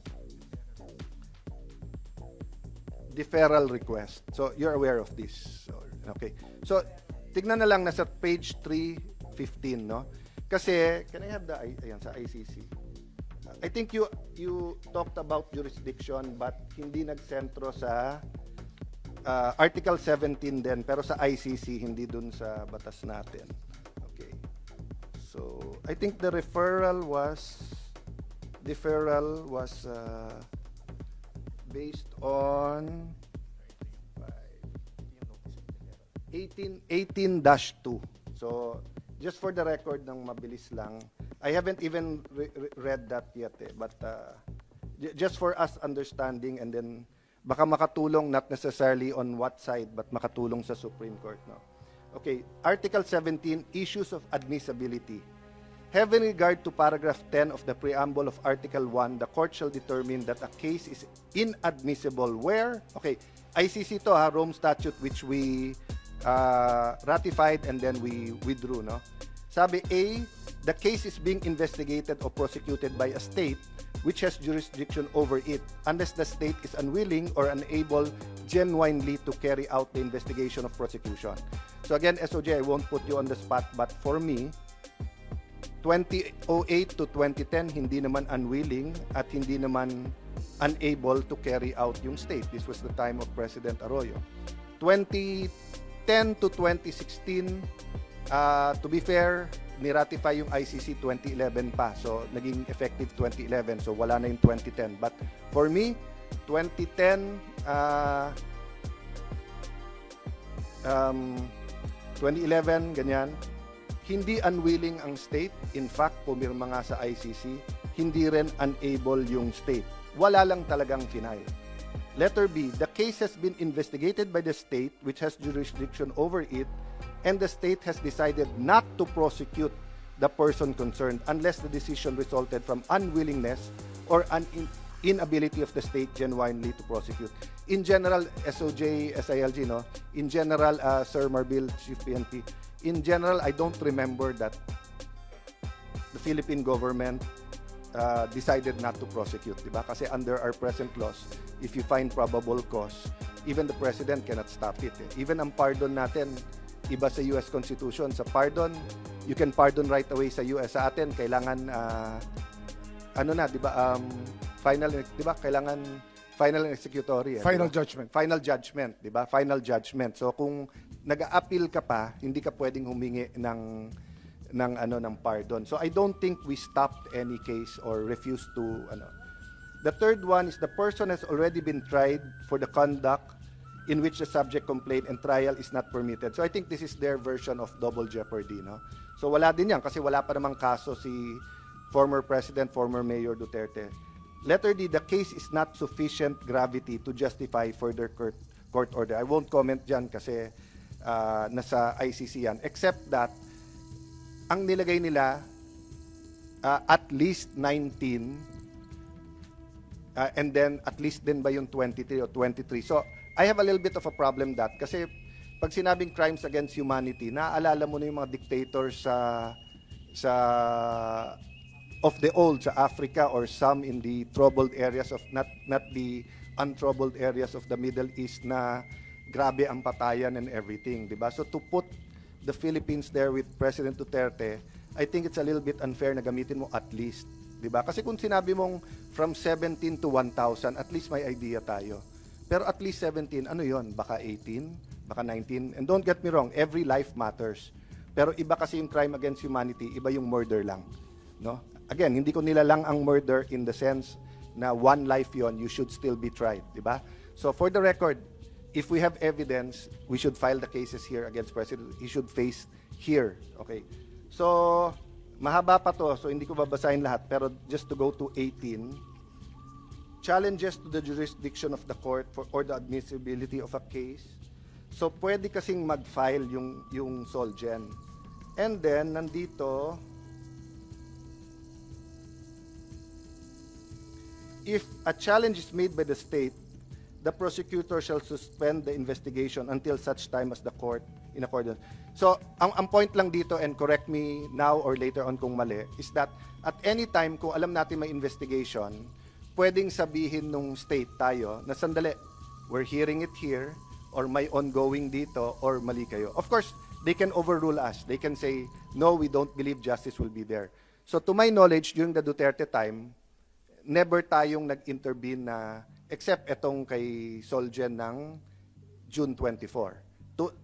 deferral request. So, you're aware of this. Okay. So, tignan na lang, nasa page 315, no? Kasi, can I have the, ayan, sa ICC. I think you talked about jurisdiction, but hindi nagsentro sa Article 17 din, pero sa ICC, hindi dun sa batas natin. Okay. So, I think the deferral was based on 18-2. So, just for the record ng mabilis lang, I haven't even read that yet, but just for us understanding, and then baka makatulong not necessarily on what side, but makatulong sa Supreme Court, no? Okay, Article 17, issues of admissibility. Having regard to paragraph 10 of the preamble of Article 1, the court shall determine that a case is inadmissible where, okay, ICC to ha, Rome Statute, which we ratified and then we withdrew, no? Sabi A, the case is being investigated or prosecuted by a state which has jurisdiction over it, unless the state is unwilling or unable genuinely to carry out the investigation of prosecution. So again, SOJ, I won't put you on the spot, but for me, 2008 to 2010, hindi naman unwilling at hindi naman unable to carry out yung state. This was the time of President Arroyo. 2010 to 2016, to be fair, ni-ratify yung ICC 2011 pa. So, naging effective 2011. So, wala na yung 2010. But for me, 2010, 2011, ganyan, hindi unwilling ang state. In fact, pumirma nga sa ICC, hindi rin unable yung state. Wala lang talagang final. Letter B, the case has been investigated by the state which has jurisdiction over it, and the state has decided not to prosecute the person concerned unless the decision resulted from unwillingness or inability of the state genuinely to prosecute. In general, SOJ, SILG, no? In general, Sir Marbil, Chief PNP, in general, I don't remember that the Philippine government decided not to prosecute, diba? Kasi under our present laws, if you find probable cause, even the president cannot stop it. Even ang pardon natin, iba sa US Constitution. Sa pardon, you can pardon right away sa US. Sa atin, kailangan, ano na, diba, final, diba, kailangan final and executory. Final diba? judgment. Final judgment, diba? Final judgment. So kung nag-a-appeal ka pa, hindi ka pwedeng humingi ng pardon. So I don't think we stopped any case or refused to The third one is the person has already been tried for the conduct in which the subject complained and trial is not permitted. So I think this is their version of double jeopardy, no? So wala din yan kasi wala pa namang kaso si former President, former Mayor Duterte. Letter D, the case is not sufficient gravity to justify further court order. I won't comment dyan kasi nasa ICC yan. Except that, ang nilagay nila, at least 19, and then at least din ba yung 23 o 23. So, I have a little bit of a problem that kasi pag sinabing crimes against humanity, naaalala mo na yung mga dictators of the old sa Africa or some in the troubled areas of not the untroubled areas of the Middle East na grabe ang patayan and everything, di ba? So to put the Philippines there with President Duterte, I think it's a little bit unfair na gamitin mo at least, di ba? Kasi kung sinabi mong from 17 to 1,000, at least may idea tayo. Pero at least 17, ano yon? Baka 18, baka 19. And don't get me wrong, every life matters. Pero iba kasi yung crime against humanity, iba yung murder lang, no? Again, hindi ko nilalang ang murder in the sense na one life yon, you should still be tried, di ba? So for the record, if we have evidence, we should file the cases here against President. He should face here, okay? So, mahaba pa to, so hindi ko babasahin lahat, pero just to go to 18, challenges to the jurisdiction of the court or the admissibility of a case. So, pwede kasing mag-file yung Solgen. And then, nandito, if a challenge is made by the state, the prosecutor shall suspend the investigation until such time as the court in accordance. So, ang point lang dito, and correct me now or later on kung mali, is that at any time, kung alam natin may investigation, pwedeng sabihin nung state tayo na sandali, we're hearing it here, or may ongoing dito, or mali kayo. Of course, they can overrule us. They can say, no, we don't believe justice will be there. So, to my knowledge, during the Duterte time, never tayong nag-intervene na, except etong kay Solgen ng June 24.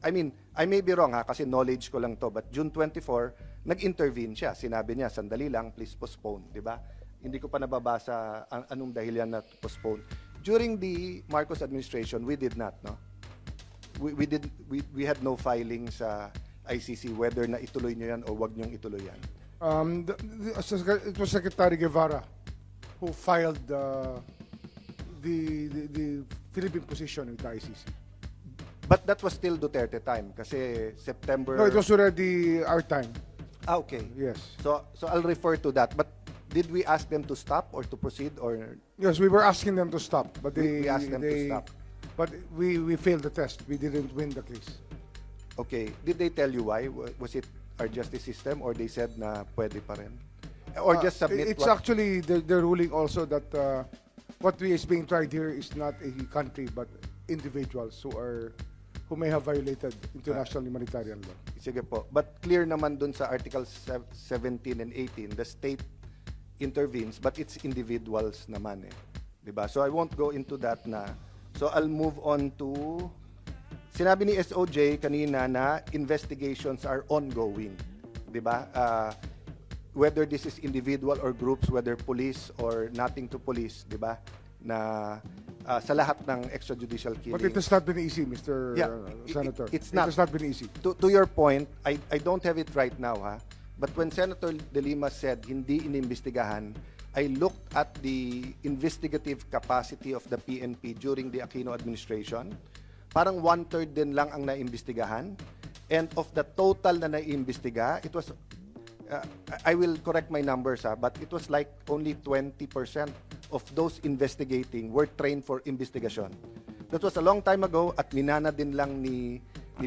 I mean, I may be wrong ha, kasi knowledge ko lang to, but June 24, nag-intervene siya. Sinabi niya, sandali lang, please postpone, di ba? Hindi ko pa nababasa anong dahilan na postpone. During the Marcos administration, we did not, no? We had no filing sa ICC whether na ituloy niyo yan o wag niyong ituloy yan. It was Secretary Guevara who filed the Philippine position with the ICC. But that was still Duterte time kasi September. No, it was already our time. Ah, okay. Yes. So I'll refer to that. But did we ask them to stop or to proceed or? Yes, we were asking them to stop, but we asked them to stop. But we failed the test. We didn't win the case. Okay. Did they tell you why? Was it our justice system or they said na pwede pa rin? Or just submit It's actually the ruling also that what is being tried here is not a country but individuals who may have violated international humanitarian law. Sige po. But clear naman dun sa Articles 17 and 18, the state intervenes but it's individuals naman eh. Diba? So I won't go into that na. So I'll move on to, sinabi ni SOJ kanina na investigations are ongoing. Diba? Whether this is individual or groups, whether police or nothing to police, diba? Na sa lahat ng extrajudicial killings. But it has not been easy, Mr. Senator. It's not. It has not been easy. To your point, I don't have it right now, ha? But when Senator De Lima said hindi inimbestigahan, I looked at the investigative capacity of the PNP during the Aquino administration. Parang 1/3 din lang ang naimbestigahan. And of the total na naimbestiga, it was, I will correct my numbers, but it was like only 20% of those investigating were trained for investigation. That was a long time ago at minana din lang ni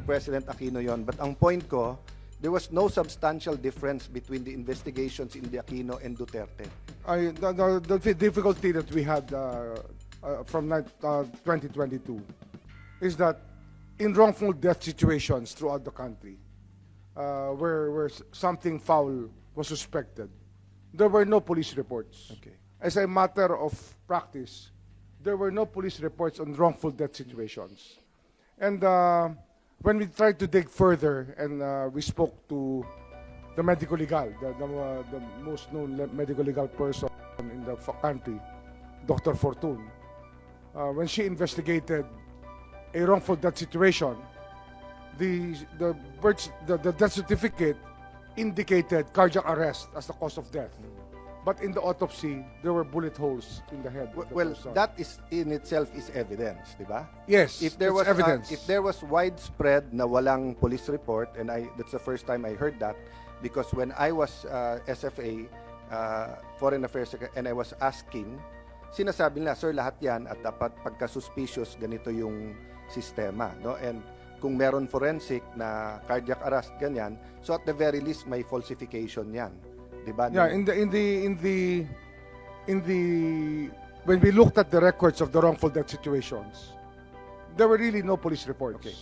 President Aquino yon. But ang point ko, there was no substantial difference between the investigations in the Aquino and Duterte. The difficulty that we had from 2022 is that in wrongful death situations throughout the country, where something foul was suspected, there were no police reports. Okay. As a matter of practice, there were no police reports on wrongful death situations. And when we tried to dig further and we spoke to the medico legal, the most known medico legal person in the country, Dr. Fortun, when she investigated a wrongful death situation, the death certificate indicated cardiac arrest as the cause of death. But in the autopsy, there were bullet holes in the head. of the Well, person. that is in itself is evidence, di ba? Yes, If there it's was evidence. if there was widespread na walang police report, and that's the first time I heard that, because when I was SFA, Foreign Affairs Secretary, and I was asking, sinasabi nila, sir, lahat yan at dapat pagka-suspicious ganito yung sistema, no? And kung meron forensic na cardiac arrest ganyan, so at the very least may falsification yan, di ba? Yeah, when we looked at the records of the wrongful death situations, there were really no police reports. Okay.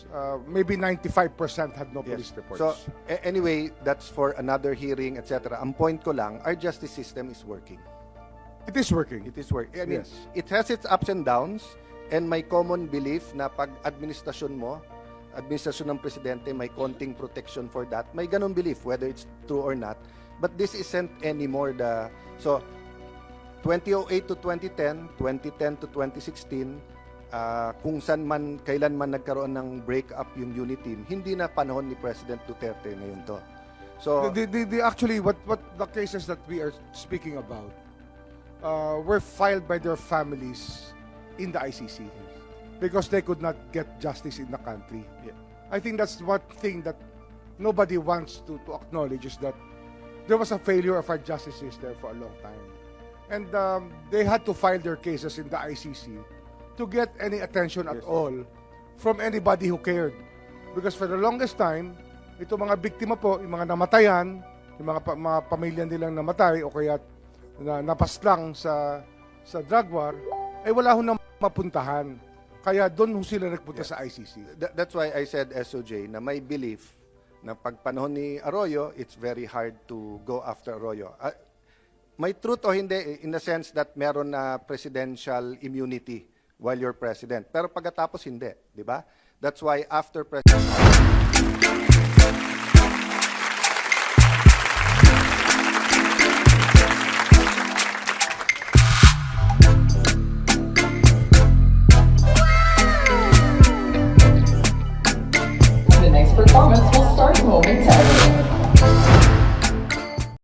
Maybe 95% had no Yes. police reports. So anyway, that's for another hearing, etc. Ang point ko lang, our justice system is working. it is working. It is working. I mean, Yes. it has its ups and downs, and may common belief na pag administrasyon ng presidente, may konting protection for that. May ganun belief, whether it's true or not. But this isn't anymore so 2008 to 2010, 2010 to 2016, kung kailan man nagkaroon ng break-up yung unit team, hindi na panahon ni President Duterte ngayon to. So, Actually, what the cases that we are speaking about were filed by their families in the ICC because they could not get justice in the country. Yeah. I think that's one thing that nobody wants to acknowledge, is that there was a failure of our justice system for a long time. And they had to file their cases in the ICC to get any attention at all from anybody who cared. Because for the longest time, ito mga biktima po, yung mga namatayan, yung mga pamilya nilang namatay o kaya napaslang sa drug war, ay wala ho nang mapuntahan. Kaya doon ho sila nagpunta sa ICC. That's why I said, SOJ, na may belief na pag panahon ni Arroyo, it's very hard to go after Arroyo. May truth o hindi, in the sense that meron na presidential immunity while you're president. Pero pagkatapos hindi, di ba? That's why after president... The next performance will start